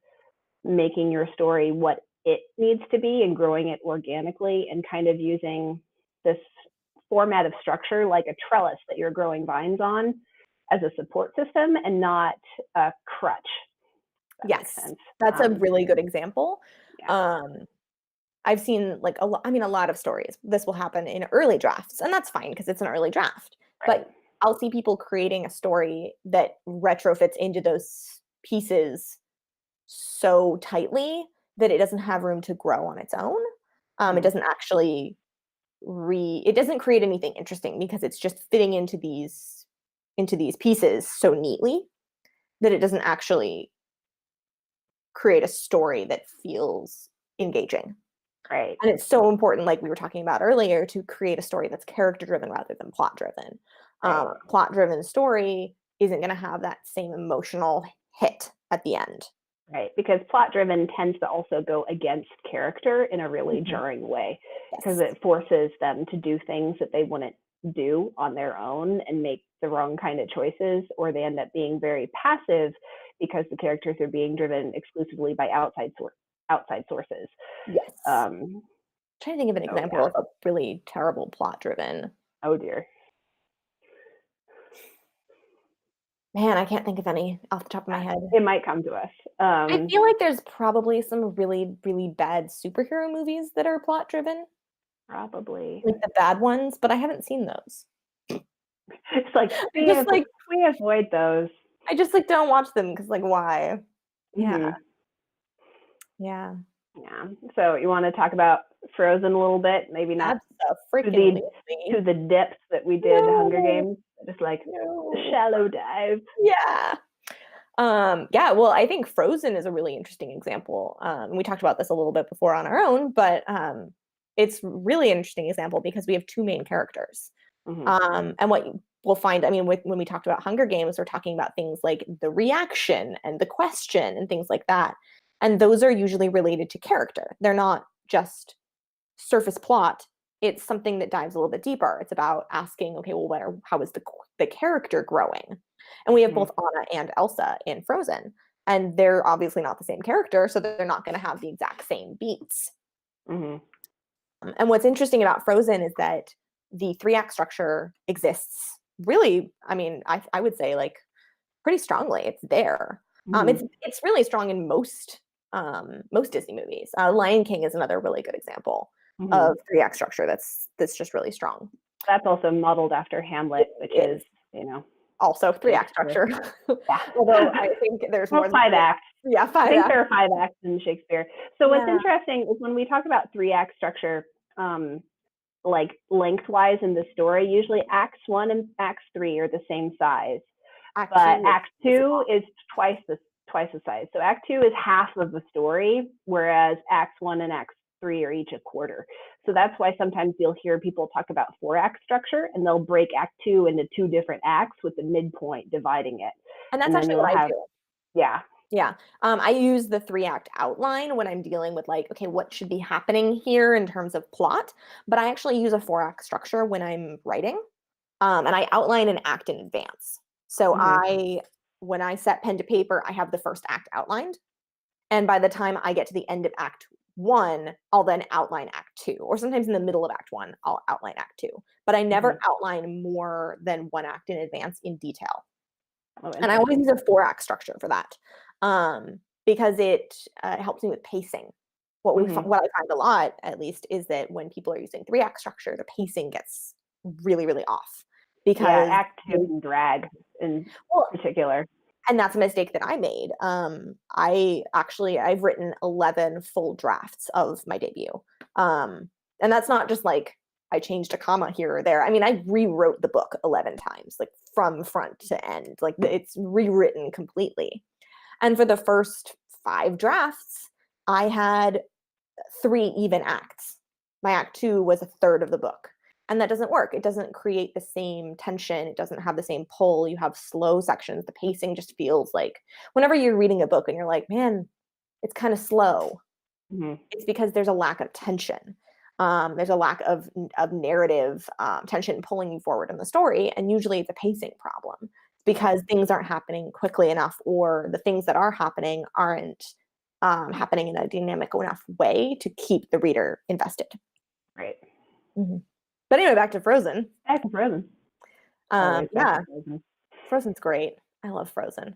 making your story what it needs to be and growing it organically, and kind of using this format of structure like a trellis that you're growing vines on as a support system and not a crutch. Yes, that's a really good example. Yeah. I've seen a lot of stories. This will happen in early drafts, and that's fine because it's an early draft. Right. But I'll see people creating a story that retrofits into those pieces so tightly that it doesn't have room to grow on its own. It doesn't actually it doesn't create anything interesting because it's just fitting into these pieces so neatly that it doesn't actually create a story that feels engaging. Right. And it's so important, like we were talking about earlier, to create a story that's character driven rather than plot driven. Right. Plot driven story isn't going to have that same emotional hit at the end. Right, because plot driven tends to also go against character in a really jarring way, because it forces them to do things that they wouldn't do on their own and make the wrong kind of choices, or they end up being very passive because the characters are being driven exclusively by outside sources. Yes. I'm trying to think of an example of a really terrible plot driven. Oh dear. Man, I can't think of any off the top of my head. It might come to us. I feel like there's probably some really, really bad superhero movies that are plot driven. Probably. Like the bad ones, but I haven't seen those. It's like we avoid those. I just like don't watch them because like why? Yeah. Mm-hmm. Yeah. Yeah. So you want to talk about Frozen a little bit? Maybe not to the depths that we did Hunger Games. Just like a shallow dive. Yeah. Yeah, well, I think Frozen is a really interesting example. We talked about this a little bit before on our own, but it's really an interesting example because we have two main characters. Mm-hmm. And what we'll find, I mean, when we talked about Hunger Games, we're talking about things like the reaction and the question and things like that. And those are usually related to character. They're not just surface plot. It's something that dives a little bit deeper. It's about asking, okay, well, how is the character growing? And we have both Anna and Elsa in Frozen, and they're obviously not the same character, so they're not going to have the exact same beats. Mm-hmm. And what's interesting about Frozen is that the 3-act structure exists really, I mean, I would say like pretty strongly. It's there. It's really strong in most Disney movies. Lion King is another really good example of 3-act structure that's just really strong. That's also modeled after Hamlet, which is, also 3-act structure. Yeah. Although I think there's more than 5 acts. Yeah, 5 acts. I think there are 5 acts in Shakespeare. So what's interesting is when we talk about 3-act structure, like lengthwise in the story, usually acts 1 and acts 3 are the same size. But act 2 is twice the size. So act 2 is half of the story, whereas acts 1 and acts 3 are each a quarter. So that's why sometimes you'll hear people talk about 4-act structure, and they'll break act 2 into 2 different acts with the midpoint dividing it. And that's actually what I do. Yeah. Yeah. I use the 3-act outline when I'm dealing with like, okay, what should be happening here in terms of plot? But I actually use a 4-act structure when I'm writing. And I outline an act in advance. So when I set pen to paper, I have the first act outlined. And by the time I get to the end of act 1, I'll then outline act 2. Or sometimes in the middle of act 1, I'll outline act 2. But I never outline more than 1 act in advance in detail. And I always use a 4-act structure for that. Because it helps me with pacing. What I find a lot, at least, is that when people are using 3-act structure, the pacing gets really, really off. Because act 2 can drag in particular. And that's a mistake that I made. I've written 11 full drafts of my debut. And that's not just like I changed a comma here or there. I mean, I rewrote the book 11 times, like from front to end. Like it's rewritten completely. And for the first 5 drafts, I had 3 even acts. My act 2 was a third of the book. And that doesn't work. It doesn't create the same tension. It doesn't have the same pull. You have slow sections. The pacing just feels like whenever you're reading a book and you're like, man, it's kind of slow. It's because there's a lack of tension. There's a lack of narrative tension pulling you forward in the story. And usually it's a pacing problem because things aren't happening quickly enough, or the things that are happening aren't happening in a dynamic enough way to keep the reader invested. Right. But anyway, back to Frozen. Frozen's great. I love Frozen.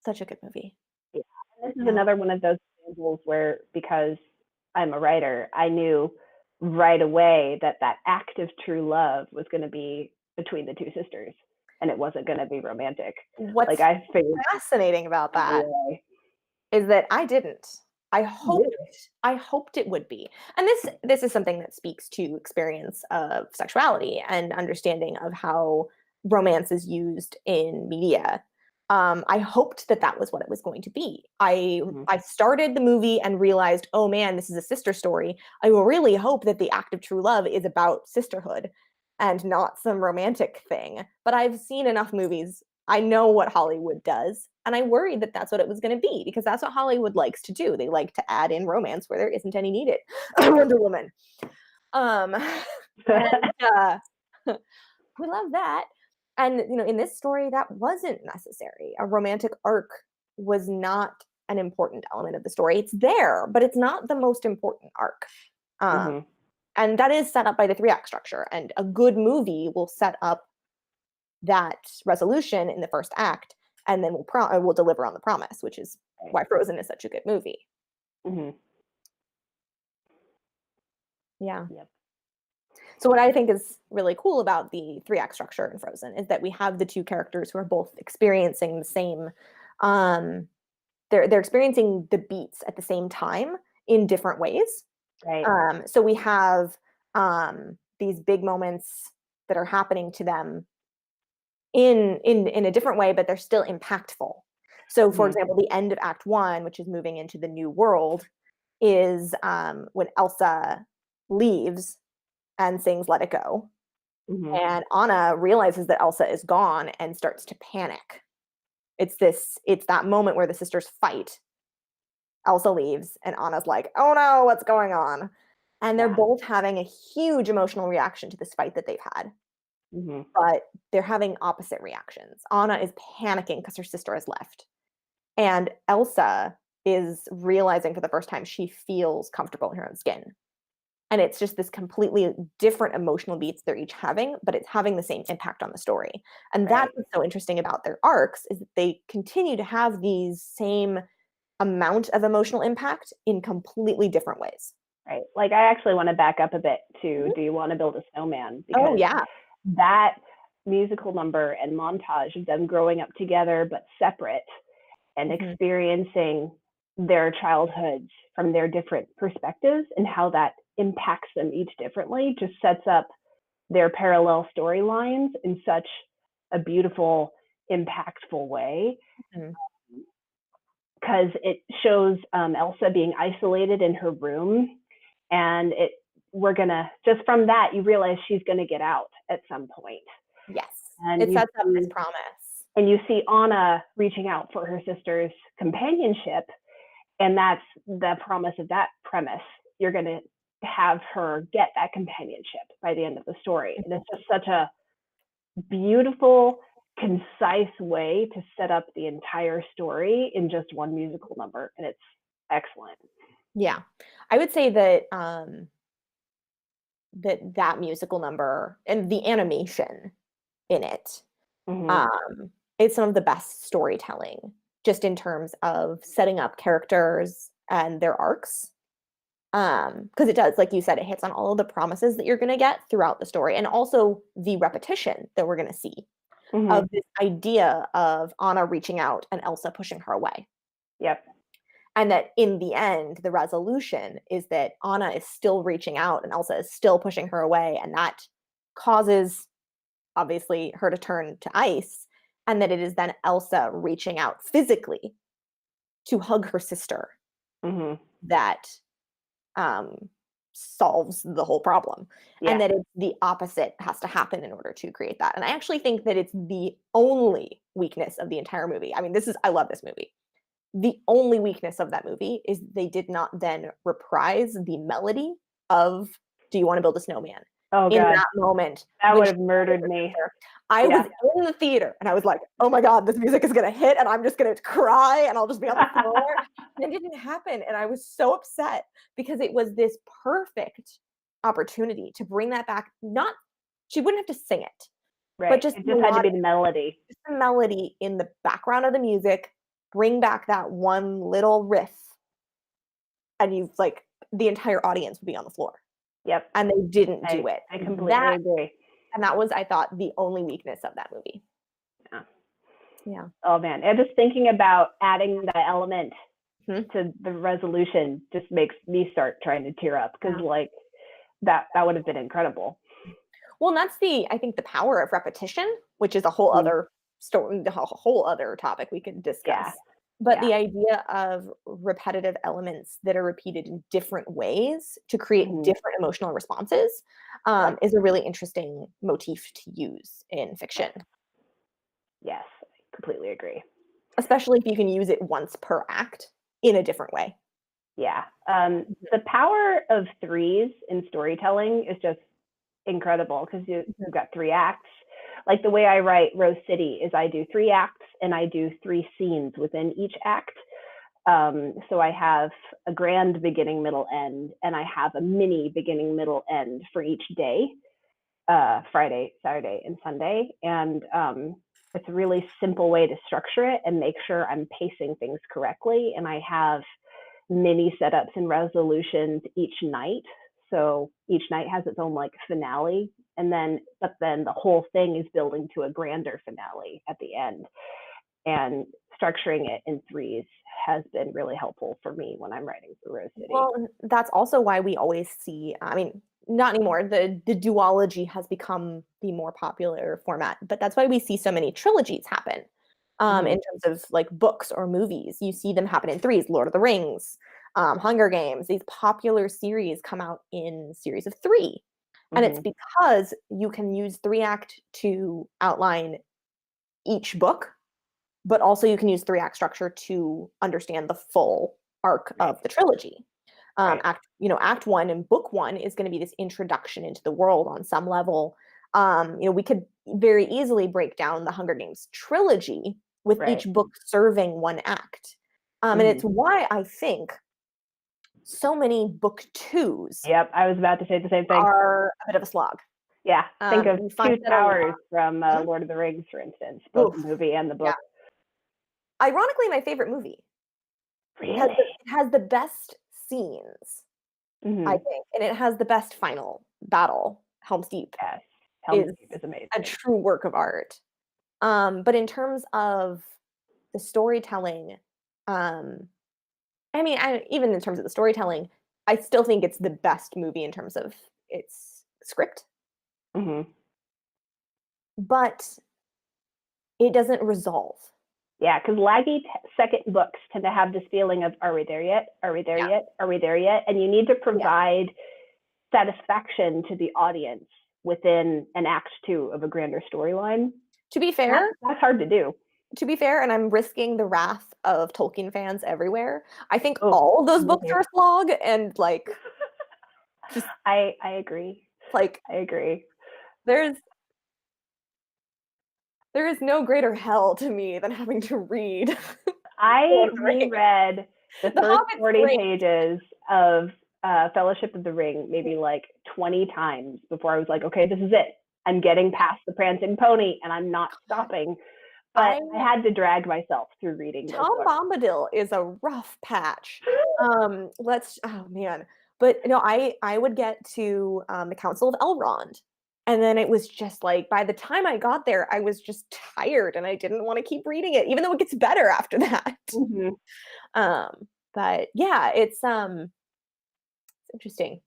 Such a good movie. Yeah. And this is another one of those examples where, because I'm a writer, I knew right away that act of true love was going to be between the 2 sisters, and it wasn't going to be romantic. What's fascinating about that is that I didn't. I hoped it would be. And this is something that speaks to experience of sexuality and understanding of how romance is used in media. I hoped that was what it was going to be. I started the movie and realized, oh man, this is a sister story. I will really hope that the act of true love is about sisterhood and not some romantic thing. But I've seen enough movies. I know what Hollywood does. And I worried that that's what it was going to be, because that's what Hollywood likes to do. They like to add in romance where there isn't any needed. Wonder Woman. We love that. And, in this story, that wasn't necessary. A romantic arc was not an important element of the story. It's there, but it's not the most important arc. Um, Mhm. and that is set up by the three-act structure. And a good movie will set up that resolution in the first act, and then will deliver on the promise, which is Right. why Frozen is such a good movie. Mhm. Yeah. Yep. So what I think is really cool about the three-act structure in Frozen is that we have the two characters who are both experiencing the same um they're experiencing the beats at the same time in different ways. Right. So we have these big moments that are happening to them in a different way, but they're still impactful. So, for Mhm. example, the end of Act One, which is moving into the new world, is when Elsa leaves and sings "Let It Go," Mhm. and Anna realizes that Elsa is gone and starts to panic. It's that moment where the sisters fight. Elsa leaves, and Anna's like, "Oh no, what's going on?" And they're Yeah. both having a huge emotional reaction to this fight that they've had, Mhm. but they're having opposite reactions. Anna is panicking because her sister has left, and Elsa is realizing for the first time she feels comfortable in her own skin. And it's just this completely different emotional beats they're each having, but it's having the same impact on the story. And that's Right. what's so interesting about their arcs is that they continue to have these same amount of emotional impact in completely different ways. Right. Like, I actually want to back up a bit to Mhm. Do You Want to Build a Snowman? Oh, Because yeah. that musical number and montage of them growing up together but separate and Mhm. experiencing their childhoods from their different perspectives and how that impacts them each differently just sets up their parallel storylines in such a beautiful, impactful way. Mhm. Because it shows Elsa being isolated in her room, and we're gonna just from that you realize she's gonna get out at some point, Yes. and It sets up this promise. you see Anna reaching out for her sister's companionship, and that's the promise of that premise. You're gonna have her get that companionship by the end of the story, and it's just such a beautiful, concise way to set up the entire story in just one musical number, and it's excellent. Yeah. I would say that that musical number and the animation in it Mm-hmm. um is some of the best storytelling just in terms of setting up characters and their arcs. Because it does, like you said, it hits on all of the promises that you're going to get throughout the story and also the repetition that we're going to see Mm-hmm. of this idea of Anna reaching out and Elsa pushing her away. Yep. And that in the end, the resolution is that Anna is still reaching out and Elsa is still pushing her away. And that causes, obviously, her to turn to ice. And that it is then Elsa reaching out physically to hug her sister Mm-hmm. that um, solves the whole problem. And Yeah. that it's the opposite has to happen in order to create that. And I actually think that it's the only weakness of the entire movie. I mean, I love this movie. The only weakness of that movie is they did not then reprise the melody of "Do You Want to Build a Snowman?" Oh in God, that moment that when would she have hugged murdered her me. sister. I was Yeah. in the theater and I was like, "Oh my god, this music is gonna hit and I'm just gonna cry and I'll just be on the floor." And it didn't happen, and I was so upset because it was this perfect opportunity to bring that back. Not She wouldn't have to sing it, but Right. just It just had to melodic be the melody. just the melody in the background of the music, bring back that one little riff, and you've like the entire audience would be on the floor. Yep. And they didn't do it. I And completely agree. that was, I thought, the only weakness of that movie. Yeah. Yeah. Oh man, and just thinking about adding that element Mhm. to the resolution just makes me start trying to tear up because Yeah. like that would have been incredible. Well, and that's I think the power of repetition, which is a whole Mm. other story, a whole other topic we could discuss. Yeah. But Yeah. the idea of repetitive elements that are repeated in different ways to create Mm-hmm. different emotional responses Yep. is a really interesting motif to use in fiction, Yep. Yes, I completely agree. especially if you can use it once per act in a different way. Yeah. The power of threes in storytelling is just incredible because you've got three acts, like the way I write Rose City is I do 3 acts and I do 3 scenes within each act. So I have a grand beginning, middle, end, and I have a mini beginning, middle, end for each day, Friday, Saturday, and Sunday. And it's a really simple way to structure it and make sure I'm pacing things correctly. And I have mini setups and resolutions each night. So each night has its own like finale, but then the whole thing is building to a grander finale at the end. And structuring it in threes has been really helpful for me when I'm writing for Rose City. Well, that's also why we always see, I mean, not anymore. The duology has become the more popular format, but that's why we see so many trilogies happen. In terms of like books or movies, you see them happen in threes. Lord of the Rings, Hunger Games, these popular series come out in series of 3. And it's because you can use 3-act to outline each book, but also you can use 3-act structure to understand the full arc of the trilogy. Act 1 and book 1 is going to be this introduction into the world on some level. We could very easily break down the Hunger Games trilogy with each book serving 1 act. And it's why I think so many book 2s Yep, I was about to say the same thing. Are a bit of a slog. Yeah, think of Two Towers from Lord of the Rings, for instance, both the movie and the book. Yeah. Ironically, my favorite movie. Really? It has the best scenes, I think, and it has the best final battle. Helm's Deep. Yes, Helm's Deep is amazing. A true work of art. But in terms of the storytelling, even in terms of the storytelling, I still think it's the best movie in terms of its script. But it doesn't resolve. Yeah, because laggy second books tend to have this feeling of, are we there yet? Are we there yet? Are we there yet? And you need to provide satisfaction to the audience within an act 2 of a grander storyline. To be fair, that's hard to do. To be fair, and I'm risking the wrath of Tolkien fans everywhere, I think all of those books are a slog, and like, just I agree. Like, I agree. There is no greater hell to me than having to read. I reread the first 40 pages of Fellowship of the Ring maybe like 20 times before I was like, okay, this is it. I'm getting past the prancing pony and I'm not stopping. But I had to drag myself through reading those Tom books. Bombadil is a rough patch. Oh man. But no, I would get to the Council of Elrond. And then it was just like, by the time I got there, I was just tired and I didn't want to keep reading it, even though it gets better after that. But yeah, it's interesting.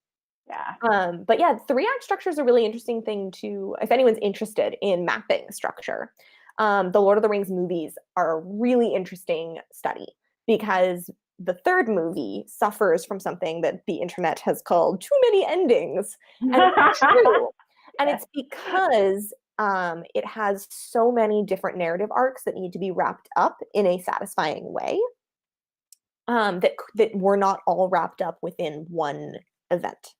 Yeah. But yeah, 3-act structure is a really interesting thing to, if anyone's interested in mapping structure. The Lord of the Rings movies are a really interesting study because the 3rd movie suffers from something that the internet has called too many endings. And it's true. And it's because it has so many different narrative arcs that need to be wrapped up in a satisfying way that were not all wrapped up within one event.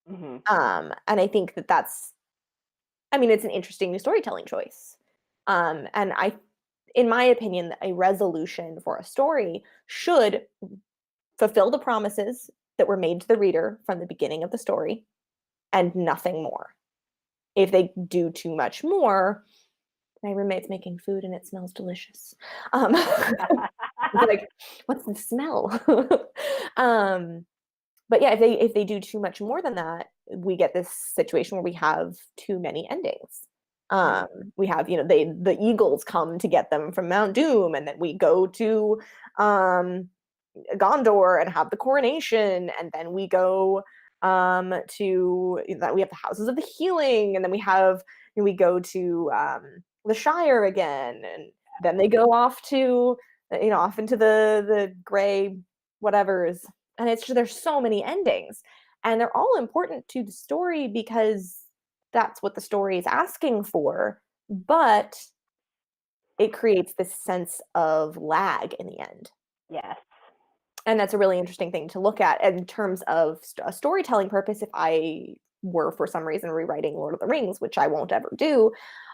And I think that's it's an interesting storytelling choice. And in my opinion, a resolution for a story should fulfill the promises that were made to the reader from the beginning of the story and nothing more. If they do too much more, my roommate's making food and it smells delicious. Like, what's the smell? But yeah, if they do too much more than that, we get this situation where we have too many endings. We have, the eagles come to get them from Mount Doom, and then we go to Gondor and have the coronation, and then we go to that we have the Houses of the Healing, and then we go to the Shire again, and then they go off to off into the gray whatevers, and it's just, there's so many endings, and they're all important to the story because that's what the story is asking for, but it creates this sense of lag in the end. Yes. And that's a really interesting thing to look at in terms of a storytelling purpose. If I were for some reason rewriting Lord of the Rings, which I won't ever do,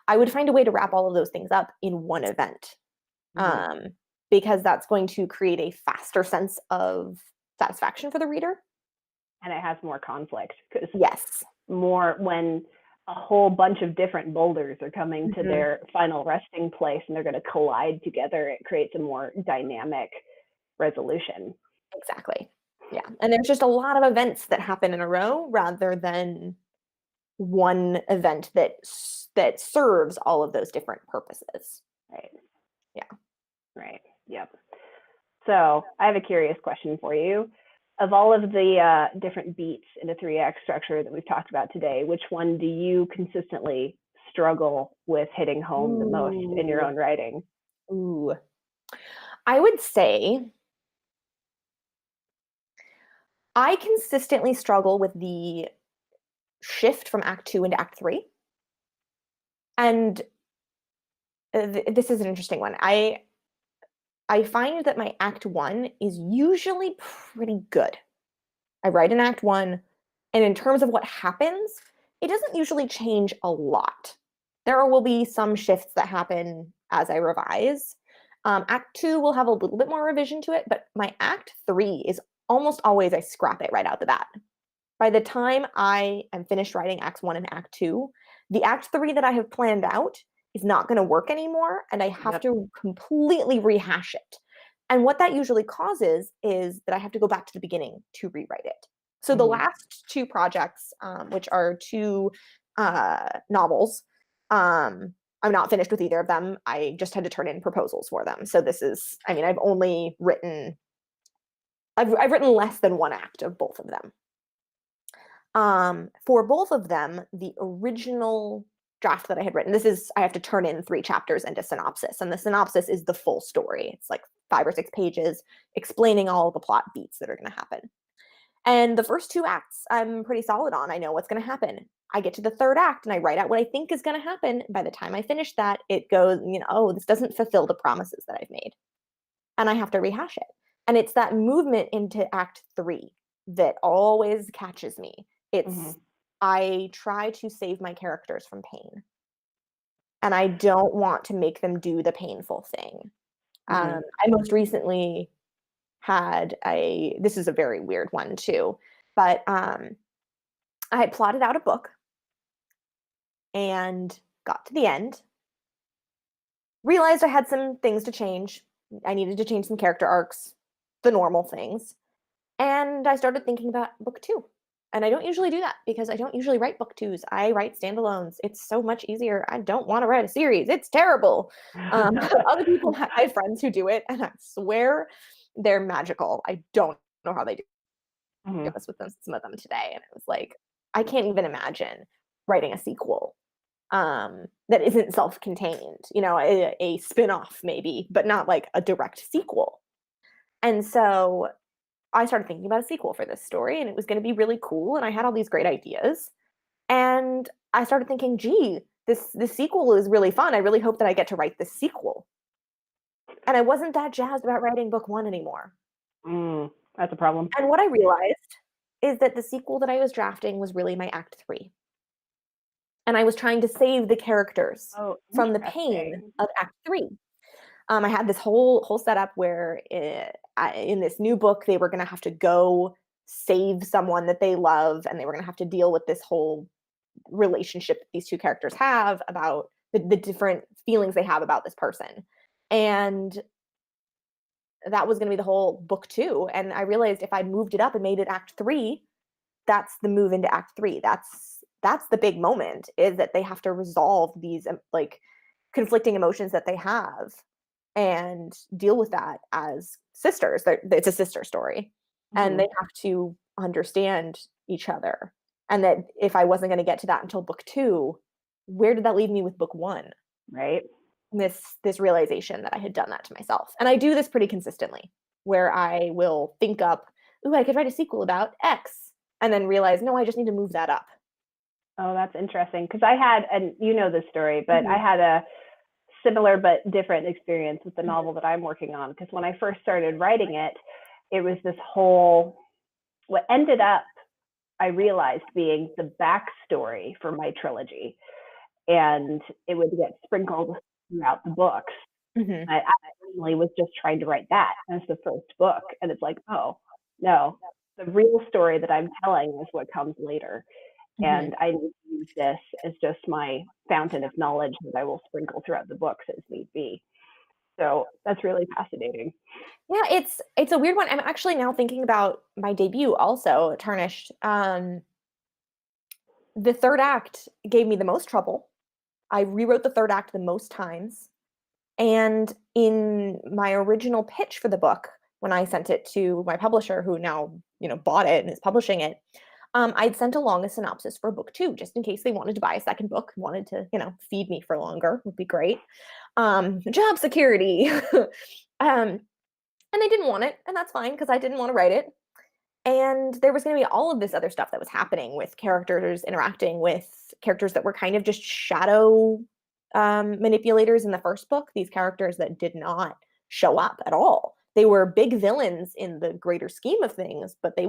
I would find a way to wrap all of those things up in one event, because that's going to create a faster sense of satisfaction for the reader. And it has more conflict, because Yes. more when a whole bunch of different boulders are coming to their final resting place and they're going to collide together, it creates a more dynamic resolution. Exactly. Yeah. And there's just a lot of events that happen in a row rather than one event that serves all of those different purposes. Right. Yeah. Right. Yep. So I have a curious question for you. Of all of the different beats in a 3-act structure that we've talked about today, which one do you consistently struggle with hitting home the most in your own writing? Ooh. I would say I consistently struggle with the shift from Act 2 into Act 3. And this is an interesting one. I find that my Act 1 is usually pretty good. I write in Act 1, and in terms of what happens, it doesn't usually change a lot. There will be some shifts that happen as I revise. Act 2 will have a little bit more revision to it, but my Act 3 is almost always I scrap it right out the bat. By the time I am finished writing Acts 1 and Act 2, the Act 3 that I have planned out is not going to work anymore, and I have to completely rehash it. And what that usually causes is that I have to go back to the beginning to rewrite it. So the last 2 projects, which are 2 novels, I'm not finished with either of them. I just had to turn in proposals for them. So this is, I mean, I've written less than 1 act of both of them. For both of them, the original draft that I had written, I have to turn in 3 chapters and a synopsis. And the synopsis is the full story. It's like 5 or 6 pages explaining all the plot beats that are going to happen. And the first 2 acts, I'm pretty solid on. I know what's going to happen. I get to the 3rd act and I write out what I think is going to happen. By the time I finish that, it goes, oh, this doesn't fulfill the promises that I've made. And I have to rehash it. And it's that movement into Act 3 that always catches me. It's I try to save my characters from pain. And I don't want to make them do the painful thing. I most recently this is a very weird one too, but I had plotted out a book and got to the end, realized I had some things to change. I needed to change some character arcs, the normal things. And I started thinking about book 2. And I don't usually do that because I don't usually write book 2s. I write standalones. It's so much easier. I don't want to write a series. It's terrible. Other people, I have friends who do it, and I swear they're magical. I don't know how they do this with some of them today. And it was like, I can't even imagine writing a sequel that isn't self-contained, a spin-off maybe, but not like a direct sequel. And so I started thinking about a sequel for this story, and it was going to be really cool, and I had all these great ideas. And I started thinking, gee, this sequel is really fun. I really hope that I get to write this sequel. And I wasn't that jazzed about writing book 1 anymore. That's a problem. And what I realized is that the sequel that I was drafting was really my Act 3. And I was trying to save the characters from the pain of Act 3. I had this whole setup where in this new book, they were going to have to go save someone that they love, and they were going to have to deal with this whole relationship that these 2 characters have about the different feelings they have about this person. And that was going to be the whole book 2. And I realized if I moved it up and made it Act 3, that's the move into Act 3. That's the big moment, is that they have to resolve these like conflicting emotions that they have and deal with that as sisters. It's a sister story, and they have to understand each other. And that if I wasn't going to get to that until book 2, where did that leave me with book 1? Right. This realization that I had done that to myself. And I do this pretty consistently, where I will think up, ooh, I could write a sequel about X, and then realize, no, I just need to move that up. Oh, that's interesting. Because I had, and you know this story, but I had a similar but different experience with the novel that I'm working on. Because when I first started writing it, it was this whole, what ended up, I realized, being the backstory for my trilogy. and it would get sprinkled throughout the books. Mhm. I originally was just trying to write that as the first book, and it's like, oh no, the real story that I'm telling is what comes later, Mhm. and I need to use this as just my fountain of knowledge that I will sprinkle throughout the books as need be. So that's really fascinating. Yeah, it's a weird one. I'm actually now thinking about my debut also, Tarnished. The third act gave me the most trouble. I rewrote the third act the most times. And in my original pitch for the book, when I sent it to my publisher, who now, bought it and is publishing it, I'd sent along a synopsis for book two, just in case they wanted to buy a second book, wanted to, feed me for longer, would be great. Job security. um, and they didn't want it, and that's fine because I didn't want to write it. And there was going to be all of this other stuff that was happening with characters interacting with characters that were kind of just shadow manipulators in the first book, these characters that did not show up at all. They were big villains in the greater scheme of things, but they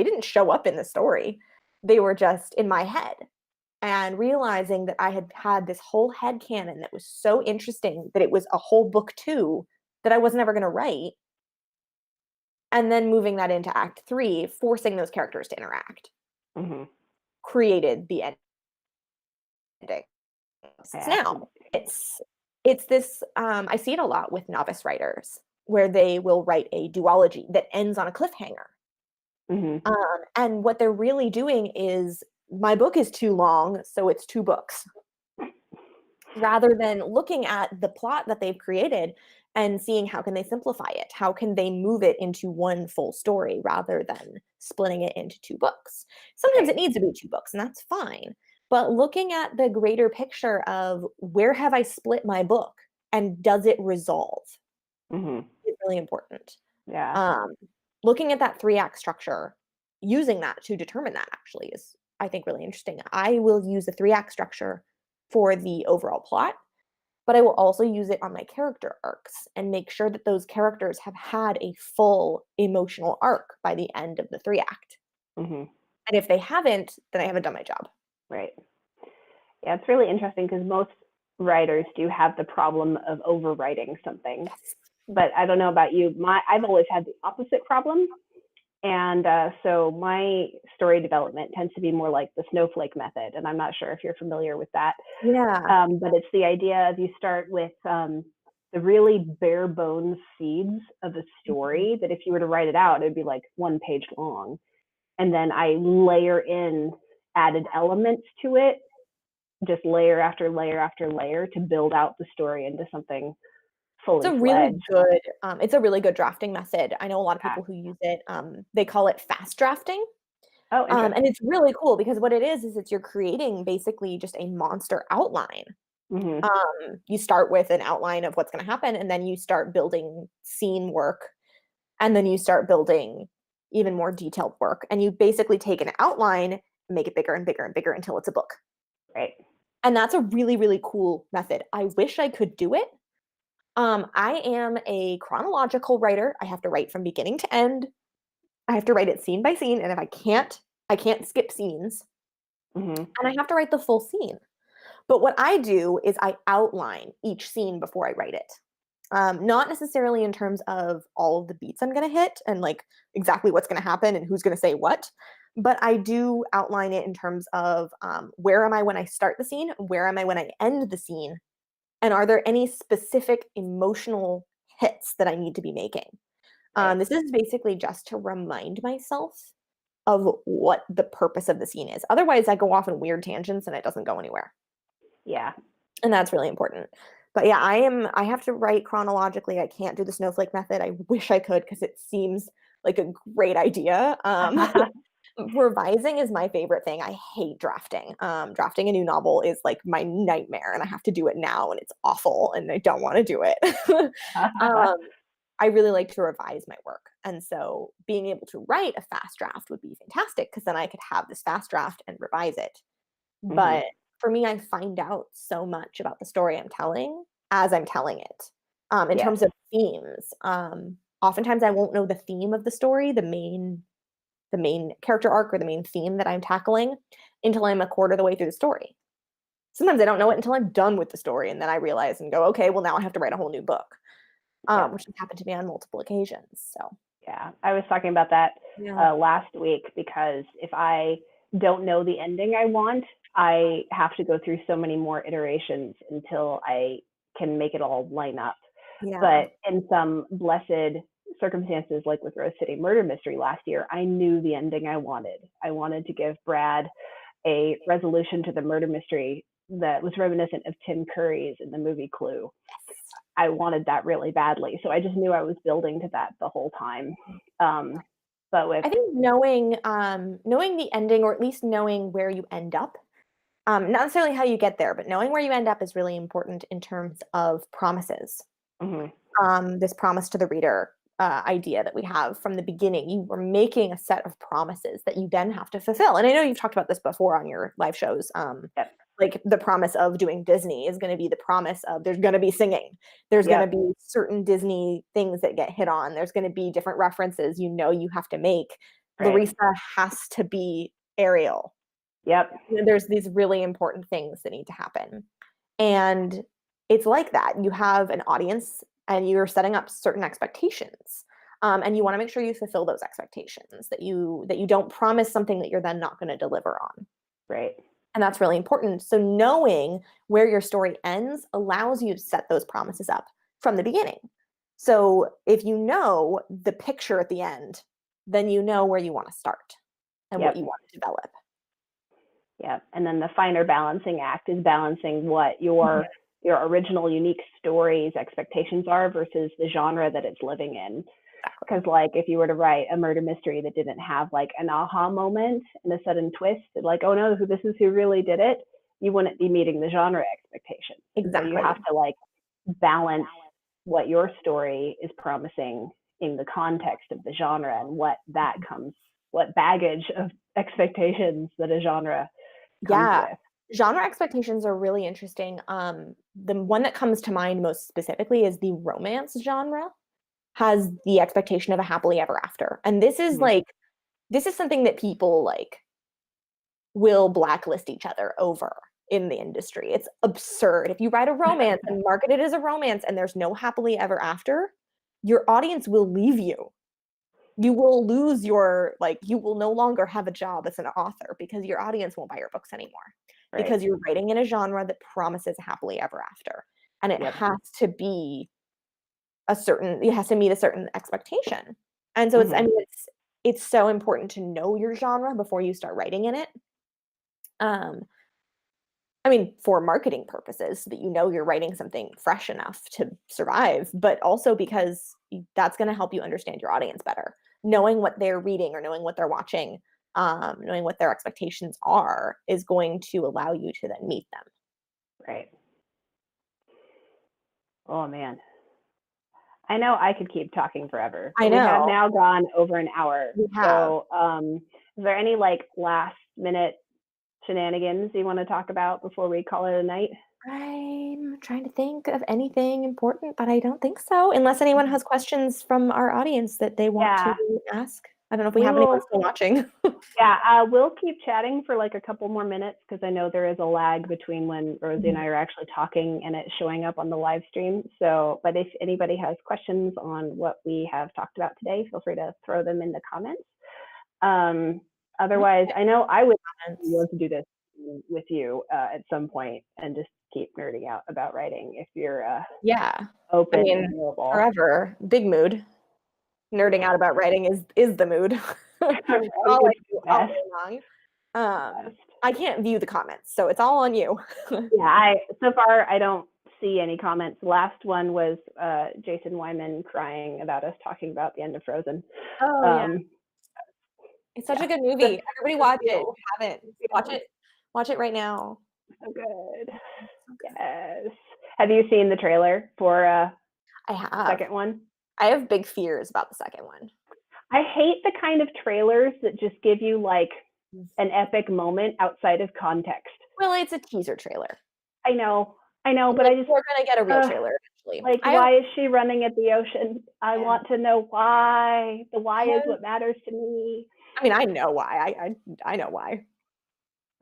didn't show up in the story. They were just in my head. And realizing that I had had this whole head canon that was so interesting that it was a whole book two that I wasn't ever going to write, and then moving that into act three, forcing those characters to interact, Mm-hmm. created the ending. Yeah. Now it's this, I see it a lot with novice writers where they will write a duology that ends on a cliffhanger. Mm-hmm. And what they're really doing is, my book is too long, so it's two books, rather than looking at the plot that they've created and seeing how can they simplify it, how can they move it into one full story rather than splitting it into two books. Sometimes Right. it needs to be two books, and that's fine, but looking at the greater picture of where have I split my book and does it resolve Mm-hmm. is really important. Yeah. um, Looking at that three-act structure, using that to determine that actually is, I think, really interesting. I will use the three-act structure for the overall plot, but I will also use it on my character arcs and make sure that those characters have had a full emotional arc by the end of the three act. Mm-hmm. And if they haven't, then I haven't done my job. Right. Yeah, it's really interesting because most writers do have the problem of overwriting something. Yes. But I don't know about you. I've always had the opposite problem. And so my story development tends to be more like the snowflake method. And I'm not sure if you're familiar with that. Yeah. But it's the idea of you start with the really bare bones seeds of a Mhm. story that if you were to write it out, it'd be like 1 page long. And then I layer in added elements to it, just layer after layer after layer to build out the story into something It's fully a really fledged. good, it's a really good drafting method. I know a lot of Yeah. people who use it. They call it fast drafting. Oh, And interesting. it's really cool because what it is it's you're creating basically just a monster outline. Mm-hmm. You start with an outline of what's going to happen, and then you start building scene work, and then you start building even more detailed work. And you basically take an outline and make it bigger and bigger and bigger until it's a book. Right. And that's a really, really cool method. I wish I could do it. I am a chronological writer. I have to write from beginning to end. I have to write it scene by scene. And if I can't skip scenes. Mm-hmm. And I have to write the full scene. But what I do is I outline each scene before I write it. Not necessarily in terms of all of the beats I'm going to hit and like exactly what's going to happen and who's going to say what, but I do outline it in terms of where am I when I start the scene, where am I when I end the scene, and are there any specific emotional hits that I need to be making. Right. This is basically just to remind myself of what the purpose of the scene is. Otherwise, I go off in weird tangents and it doesn't go anywhere. Yeah. And that's really important. But yeah, I have to write chronologically. I can't do the snowflake method. I wish I could because it seems like a great idea. Revising is my favorite thing. I hate drafting. Drafting a new novel is like my nightmare, and I have to do it now, and it's awful, and I don't want to do it. um, I really like to revise my work, and so being able to write a fast draft would be fantastic because then I could have this fast draft and revise it. Mm-hmm. But for me, I find out so much about the story I'm telling as I'm telling it. In Yes. terms of themes, oftentimes I won't know the theme of the story, the main character arc or the main theme that I'm tackling until I'm a quarter of the way through the story. sometimes I don't know it until I'm done with the story, and then I realize and go, okay, well now I have to write a whole new book, Yep. which has happened to me on multiple occasions. So Yeah, I was talking about that yeah, last week, because if I don't know the ending I want, I have to go through so many more iterations until I can make it all line up. yeah, But in some blessed circumstances, like with Rose City Murder Mystery last year, I knew the ending I wanted. I wanted to give Brad a resolution to the murder mystery that was reminiscent of Tim Curry's in the movie Clue. I wanted that really badly, so I just knew I was building to that the whole time. But with I think knowing the ending, or at least knowing where you end up, not necessarily how you get there, but knowing where you end up is really important in terms of promises. mhm, This promise to the reader idea that we have from the beginning. You are making a set of promises that you then have to fulfill. And I know you've talked about this before on your live shows. yep, Like the promise of doing Disney is going to be the promise of there's going to be singing. There's going to yep, be certain Disney things that get hit on. There's going to be different references you have to make. right, Larissa has to be Ariel. yep, There's these really important things that need to happen. And it's like that. You have an audience and you're setting up certain expectations. And you want to make sure you fulfill those expectations, that you don't promise something that you're then not going to deliver on. right, And that's really important. So knowing where your story ends allows you to set those promises up from the beginning. So if you know the picture at the end, then you know where you want to start and what yep, you want to develop. yep. And then the finer balancing act is balancing what your original unique story's expectations are versus the genre that it's living in. Because like if you were to write a murder mystery that didn't have like an aha moment and a sudden twist, like, oh no, this is who really did it, you wouldn't be meeting the genre expectations. So you Exactly. have to like balance what your story is promising in the context of the genre and what baggage of expectations that a genre comes Yeah. with. Genre expectations are really interesting. The one that comes to mind most specifically is the romance genre has the expectation of a happily ever after. And Mhm. this is something that people like will blacklist each other over in the industry. It's absurd. If you write a romance and market it as a romance and there's no happily ever after, your audience will leave you. You will lose you will no longer have a job as an author because your audience won't buy your books anymore Right. because you're writing in a genre that promises a happily ever after. And it Yep. has to be it has to meet a certain expectation. And so Hmm. it's so important to know your genre before you start writing in it. Um, I mean, for marketing purposes, so that you know you're writing something fresh enough to survive, but also because that's going to help you understand your audience better. Knowing what they're reading or knowing what they're watching, knowing what their expectations are, is going to allow you to then meet them. Right. Oh man. I know I could keep talking forever, I but we have know now gone over an hour. we have. So, is there any like last minute shenanigans you want to talk about before we call it a night? I'm trying to think of anything important, but I don't think so. Unless anyone has questions from our audience that they want to Yeah, ask. I don't know if we we have anyone will. still watching. Yeah, we'll keep chatting for like a couple more minutes because I know there is a lag between when Rosie and I are actually talking and it showing up on the live stream. So, but if anybody has questions on what we have talked about today, feel free to throw them in the comments. Um, Otherwise, I know I would Comments. love to do this with you at some point and just keep nerding out about writing if you're Yeah. I open and mean, available. forever. Big mood. Nerding out about writing is the mood. Right? All I It's do the all best. day long. Um, Best. I can't view the comments, so it's all on you. Yeah, I so far I don't see any comments. The last one was Jason Wyman crying about us talking about the end of Frozen. Oh yeah. Um, It's such yeah, a good the, movie. Everybody the watch it. If feel, you haven't, the watch feel, it. Watch it right now. so good. So good. Yes. Have you seen the trailer for I the have. second one? I have big fears about the second one. I hate the kind of trailers that just give you like an epic moment outside of context. Well, it's a teaser trailer. I know, but Like I just we're gonna get a real trailer eventually. like, why is she running at the ocean? I want to know why. The why is have what matters to me. I mean, I know why. I know why.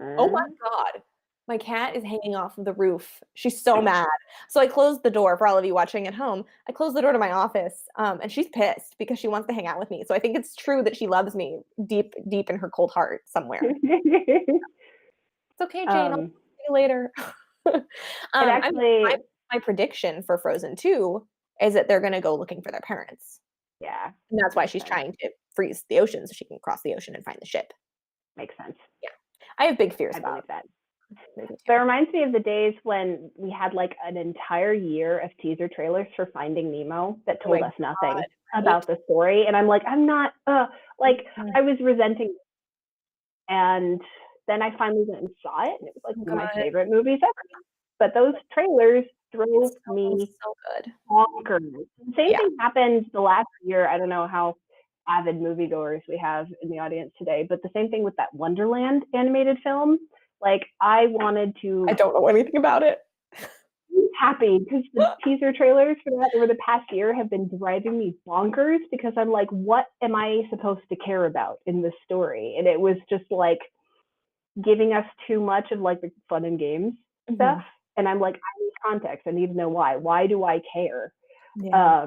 Oh my god. My cat is hanging off of the roof. She's so mad. So I closed the door for all of you watching at home. I closed the door to my office, and she's pissed because she wants to hang out with me. So I think it's true that she loves me deep, deep in her cold heart somewhere. It's okay, Jane. I'll Um, see you later. it I mean, actually, my prediction for Frozen 2 is that they're going to go looking for their parents. yeah, And that's why makes she's sense. trying to freeze the ocean so she can cross the ocean and find the ship. Makes sense. Yeah. I have big fears I about believe that. movie But it 2. reminds me of the days when we had like an entire year of teaser trailers for Finding Nemo that Oh my told us nothing God, about the story. And I'm like, I'm not, like, Mhm. I was resenting it. And then I finally went and saw it, and it was like one of my Good. favorite movies ever. But those trailers drove It's me so good. bonkers. The same Yeah. thing happened the last year. I don't know how avid moviegoers we have in the audience today, but the same thing with that Wonderland animated film. Like, I wanted to I don't know anything about it. be happy because the teaser trailers for that over the past year have been driving me bonkers because I'm like, what am I supposed to care about in this story? And it was just like giving us too much of like the fun and games stuff. And I'm like, I need context. I need to know why. Why do I care? Yeah.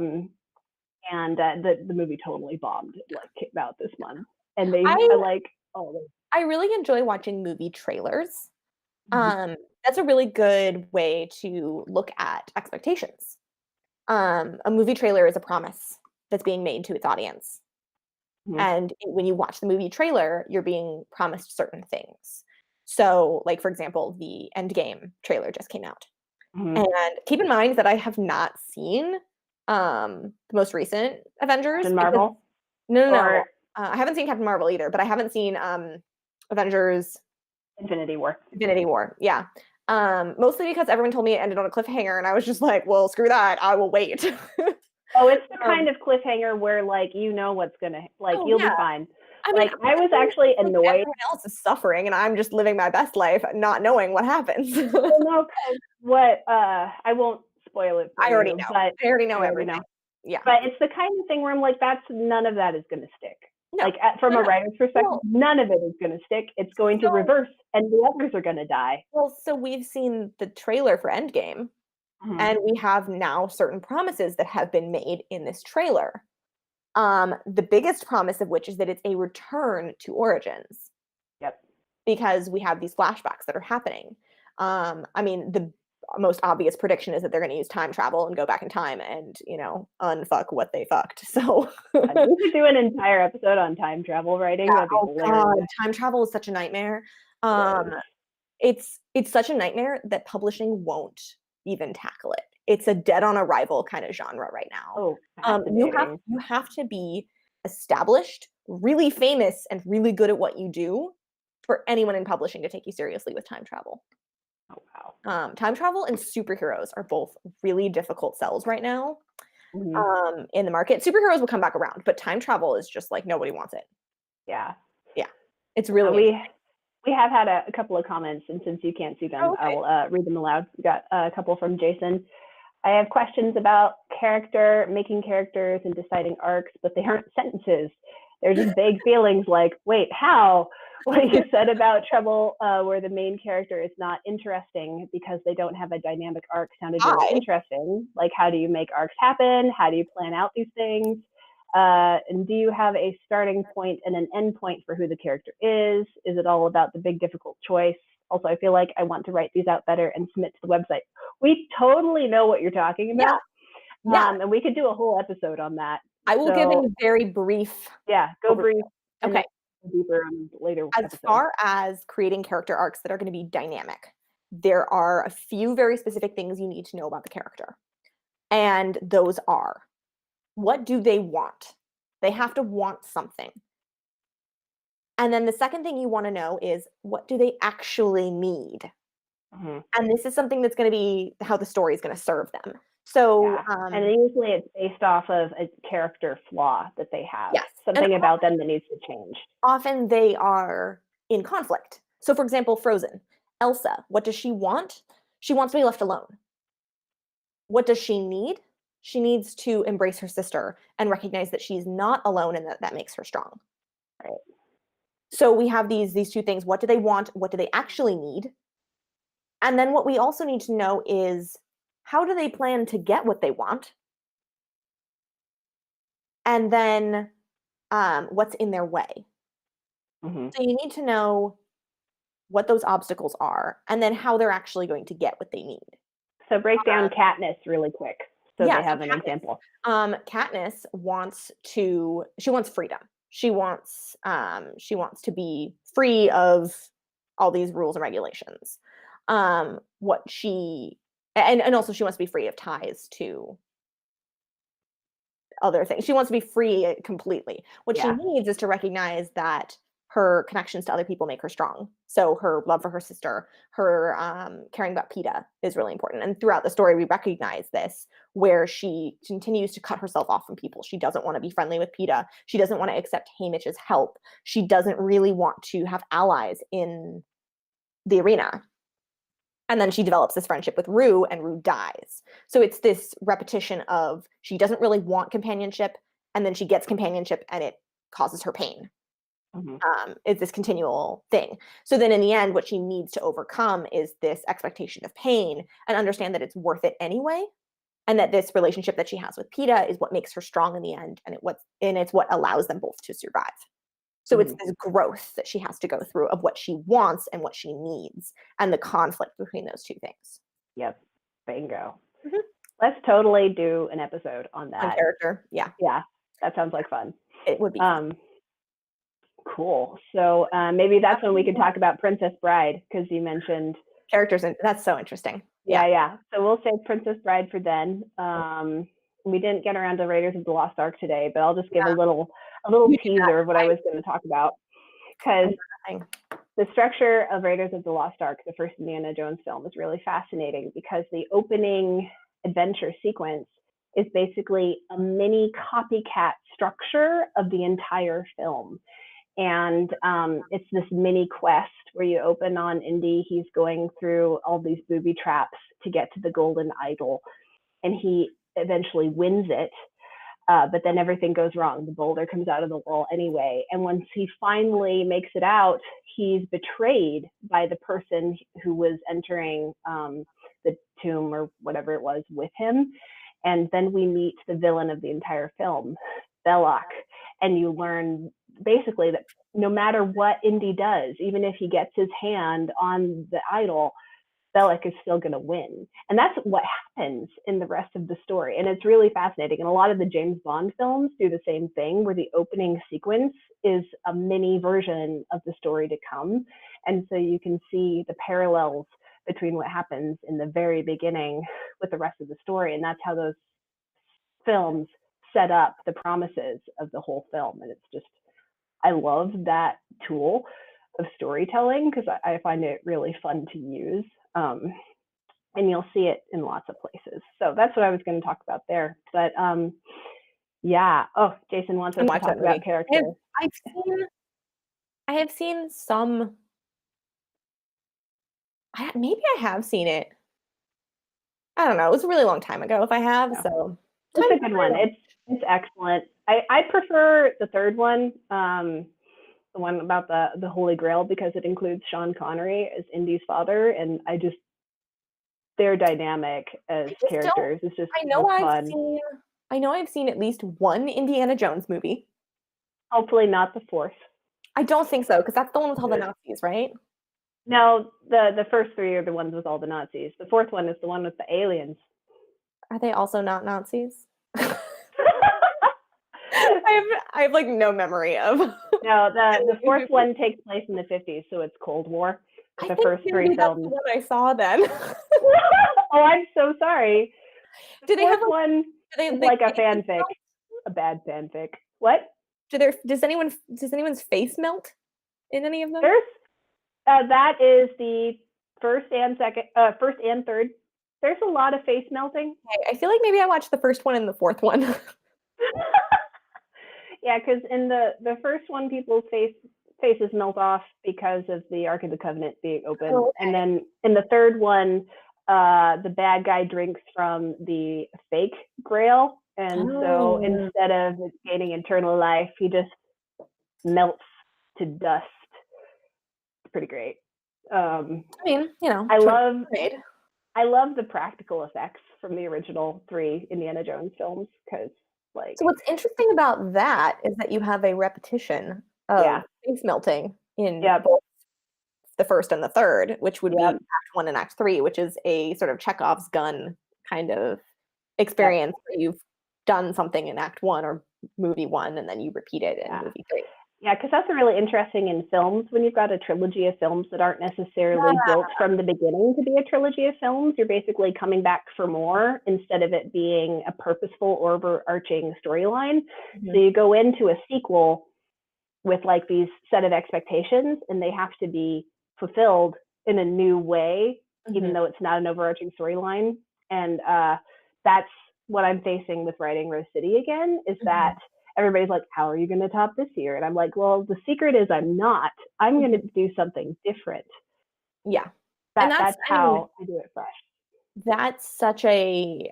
And the movie totally bombed. It like came out this month, and they I are like, oh, I really enjoy watching movie trailers. mm-hmm. That's a really good way to look at expectations. A movie trailer is a promise that's being made to its audience. And when you watch the movie trailer, you're being promised certain things. So, like, for example, the Endgame trailer just came out. Mm-hmm. And keep in mind that I have not seen the most recent Avengers. Captain Marvel. No. I haven't seen Captain Marvel either, but I haven't seen Avengers Infinity War. Infinity War. Yeah. Mostly because everyone told me it ended on a cliffhanger, and I was just like, well, screw that. I will wait. Oh, it's the kind of cliffhanger where like you know what's gonna you'll be fine. I mean, like I was actually annoyed. Everyone else is suffering, and I'm just living my best life, not knowing what happens. Well, no, because what I won't spoil it for I already you, know. but I already know everything. Yeah. But it's the kind of thing where I'm like, that's none of that is going to stick. No. Like from a writer's perspective, none of it is going to stick. It's going to reverse, and the others are going to die. Well, so we've seen the trailer for Endgame, and we have now certain promises that have been made in this trailer. The biggest promise of which is that it's a return to Origins. Yep. Because we have these flashbacks that are happening. I mean, the most obvious prediction is that they're going to use time travel and go back in time and, unfuck what they fucked. So we could do an entire episode on time travel writing. Yeah, That'd be hilarious. time travel is such a nightmare. It's such a nightmare that publishing won't even tackle it. It's a dead on arrival kind of genre right now. You have to be established, really famous, and really good at what you do for anyone in publishing to take you seriously with time travel. Oh wow. Time travel and superheroes are both really difficult sells right now. In the market. Superheroes will come back around, but time travel is just like nobody wants it. Yeah. It's really we have had a couple of comments, and since you can't see them, I'll read them aloud. We got a couple from Jason. I have questions about making characters and deciding arcs, but they aren't sentences. They're just vague feelings like, wait, how? What you said about Trouble, where the main character is not interesting because they don't have a dynamic arc, sounded really interesting. Like, how do you make arcs happen? How do you plan out these things? And do you have a starting point and an end point for who the character is? Is it all about the big difficult choice? Also, I feel like I want to write these out better and submit to the website. We totally know what you're talking about. Yeah. And we could do a whole episode on that. I will give a very brief. Yeah, go brief. Okay. Deeper on later. As far as creating character arcs that are going to be dynamic, there are a few very specific things you need to know about the character. And those are, what do they want? They have to want something. And then the second thing you want to know is, what do they actually need? And this is something that's going to be how the story is going to serve them. So, and usually it's based off of a character flaw that they have. Yes. Something about them that needs to change. Often they are in conflict. So, for example, Frozen. Elsa, what does she want? She wants to be left alone. What does she need? She needs to embrace her sister and recognize that she's not alone and that makes her strong. Right. So we have these two things. What do they want? What do they actually need? And then what we also need to know is, how do they plan to get what they want? And then what's in their way? Mm-hmm. So you need to know what those obstacles are, and then how they're actually going to get what they need. So break down Katniss really quick, so Yeah, they have so an Katniss. example. Katniss wants freedom. She wants to be free of all these rules and regulations. What she and also she wants to be free of ties to other things. She wants to be free completely. What she Yeah. needs is to recognize that her connections to other people make her strong. So her love for her sister, her caring about PETA is really important. And throughout the story, we recognize this, where she continues to cut herself off from people. She doesn't want to be friendly with PETA. She doesn't want to accept Haymitch's help. She doesn't really want to have allies in the arena. And then she develops this friendship with Rue, and Rue dies. So it's this repetition of, she doesn't really want companionship, and then she gets companionship, and it causes her pain. Mm-hmm. It's this continual thing. So then in the end, what she needs to overcome is this expectation of pain, and understand that it's worth it anyway. And that this relationship that she has with PETA is what makes her strong in the end, and it's what allows them both to survive. So it's this growth that she has to go through of what she wants and what she needs, and the conflict between those two things. Yep. Bingo. Mhm. Let's totally do an episode on One that. character, yeah, Yeah, that sounds like fun. it would be fun. Cool. So maybe that's when we can talk about Princess Bride, because you mentioned characters, and that's so interesting. Yeah. So we'll save Princess Bride for then. We didn't get around to Raiders of the Lost Ark today, but I'll just give a little teaser of what I was going to talk about, because the structure of Raiders of the Lost Ark, the first Indiana Jones film, is really fascinating, because the opening adventure sequence is basically a mini copycat structure of the entire film. And it's this mini quest where you open on Indy. He's going through all these booby traps to get to the golden idol, and he eventually wins it. But then everything goes wrong. The boulder comes out of the wall anyway. And once he finally makes it out, he's betrayed by the person who was entering the tomb or whatever it was with him. And then we meet the villain of the entire film, Belloc. And you learn basically that no matter what Indy does, even if he gets his hand on the idol, Belloc is still going to win. And that's what happens in the rest of the story. And it's really fascinating. And a lot of the James Bond films do the same thing, where the opening sequence is a mini version of the story to come. And so you can see the parallels between what happens in the very beginning with the rest of the story. And that's how those films set up the promises of the whole film. And it's just, I love that tool of storytelling, because I find it really fun to use. And you'll see it in lots of places. So that's what I was going to talk about there. But yeah. Oh, Jason wants us to talk about characters. I have seen some. Maybe I have seen it. I don't know. It was a really long time ago if I have. Yeah. So it's a good one. It's excellent. I prefer the third one, the one about the Holy Grail, because it includes Sean Connery as Indy's father, and their dynamic as characters is just fun. I know I've seen at least one Indiana Jones movie. Hopefully not the fourth. I don't think so, because that's the one with all the Nazis, right? No, the first three are the ones with all the Nazis. The fourth one is the one with the aliens. Are they also not Nazis? I have like no memory of. No, the fourth one takes place in the 50s, so it's Cold War. The first three films. That's the one I saw then. Oh, I'm so sorry. Do they have one? It's like a fanfic, a bad fanfic. What? Does anyone's face melt in any of them? That is the first and third. There's a lot of face melting. I feel like maybe I watched the first one and the fourth one. Yeah, because in the first one, people's faces melt off because of the Ark of the Covenant being open. Oh, okay. And then in the third one, the bad guy drinks from the fake Grail. And so instead of gaining eternal life, he just melts to dust. It's pretty great. Um, I mean, I choice love made. I love the practical effects from the original 3 Indiana Jones films because, like, So what's interesting about that is that you have a repetition yeah, of space melting in yep, both the first and the third, which would be yep, Act 1 and Act 3, which is a sort of Chekhov's gun kind of yep, experience where you've done something in Act 1 or movie 1 and then you repeat it in yeah. movie 3. Yeah, because that's really interesting in films when you've got a trilogy of films that aren't necessarily built from the beginning to be a trilogy of films. You're basically coming back for more instead of it being a purposeful overarching storyline. Mhm. So you go into a sequel with like these set of expectations and they have to be fulfilled in a new way, even Mhm. though it's not an overarching storyline. And that's what I'm facing with writing Rose City again, is that Mhm. everybody's like, how are you going to top this year? And I'm like, well, the secret is I'm not. I'm going to Mhm. do something different. Yeah. And That's I mean, how I do it fresh. that's such an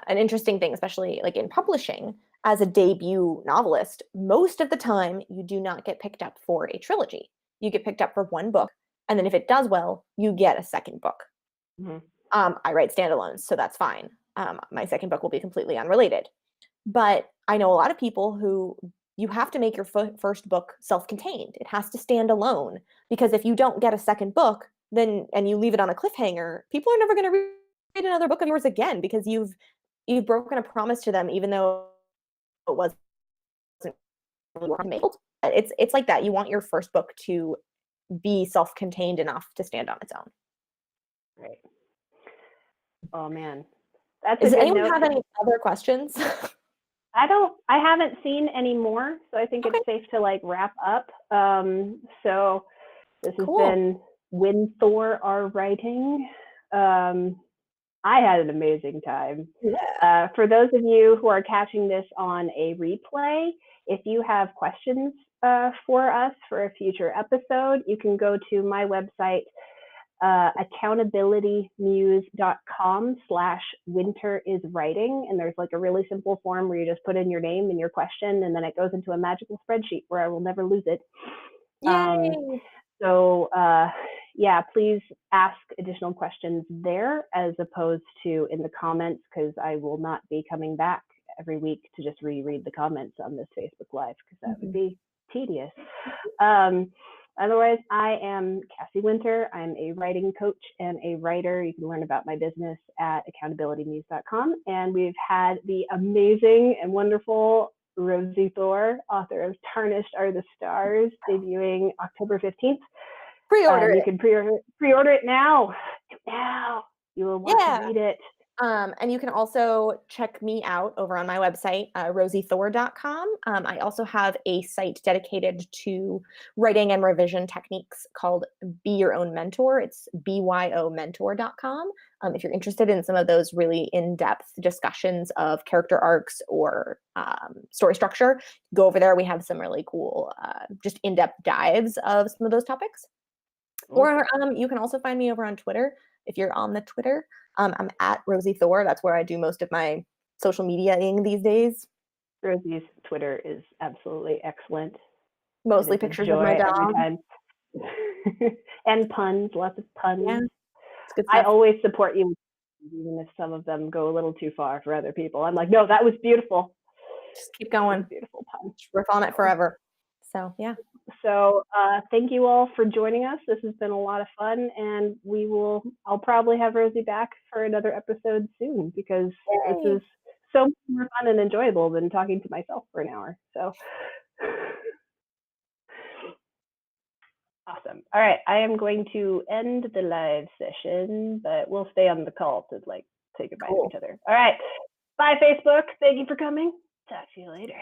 interesting thing, especially like in publishing. As a debut novelist, most of the time you do not get picked up for a trilogy. You get picked up for one book, and then if it does well, you get a second book. Mm-hmm. I write standalones, so that's fine. My second book will be completely unrelated. But I know a lot of people who you have to make your first book self-contained. It has to stand alone because if you don't get a second book, then and you leave it on a cliffhanger, people are never going to read another book of yours again because you've broken a promise to them, even though it wasn't really made. It's like that. You want your first book to be self-contained enough to stand on its own. Right. Oh man, that's a Does good anyone note. have any other questions? I haven't seen any more, so I think it's Okay, safe to like wrap up. So this has cool. been WinThor our writing. Um, I had an amazing time. Yeah. For those of you who are catching this on a replay, if you have questions for us for a future episode, you can go to my website, accountabilitymuse.com/winteriswriting. And there's like a really simple form where you just put in your name and your question, and then it goes into a magical spreadsheet where I will never lose it. Yay. So yeah, please ask additional questions there as opposed to in the comments, because I will not be coming back every week to just reread the comments on this Facebook Live, because that would be tedious. Otherwise, I am Cassie Winter. I'm a writing coach and a writer. You can learn about my business at accountabilitymuse.com. And we've had the amazing and wonderful Rosiee Thor, author of Tarnished Are the Stars, debuting October 15th. Pre-order You it. can pre-order it now. Now. You will want to Yeah. read it. And you can also check me out over on my website, rosiethor.com. I also have a site dedicated to writing and revision techniques called Be Your Own Mentor. It's byomentor.com. If you're interested in some of those really in-depth discussions of character arcs or story structure, go over there. We have some really cool, just in-depth dives of some of those topics. Or you can also find me over on Twitter if you're on the Twitter. I'm at Rosiee Thor. That's where I do most of my social media-ing these days. Rosie's Twitter is absolutely excellent. Mostly It is a pictures of my joy every dog. time. And puns, lots of puns. Yeah, it's good I stuff. always support you, even if some of them go a little too far for other people. I'm like, no, that was beautiful. Just keep That was a going. beautiful pun. Just riff on it forever. So yeah. So thank you all for joining us. This has been a lot of fun, and I'll probably have Rosiee back for another episode soon, because this Yay. is so much more fun and enjoyable than talking to myself for an hour. So awesome. All right, I am going to end the live session, but we'll stay on the call to like say goodbye to Cool. each other. All right, bye Facebook. Thank you for coming. Talk to you later.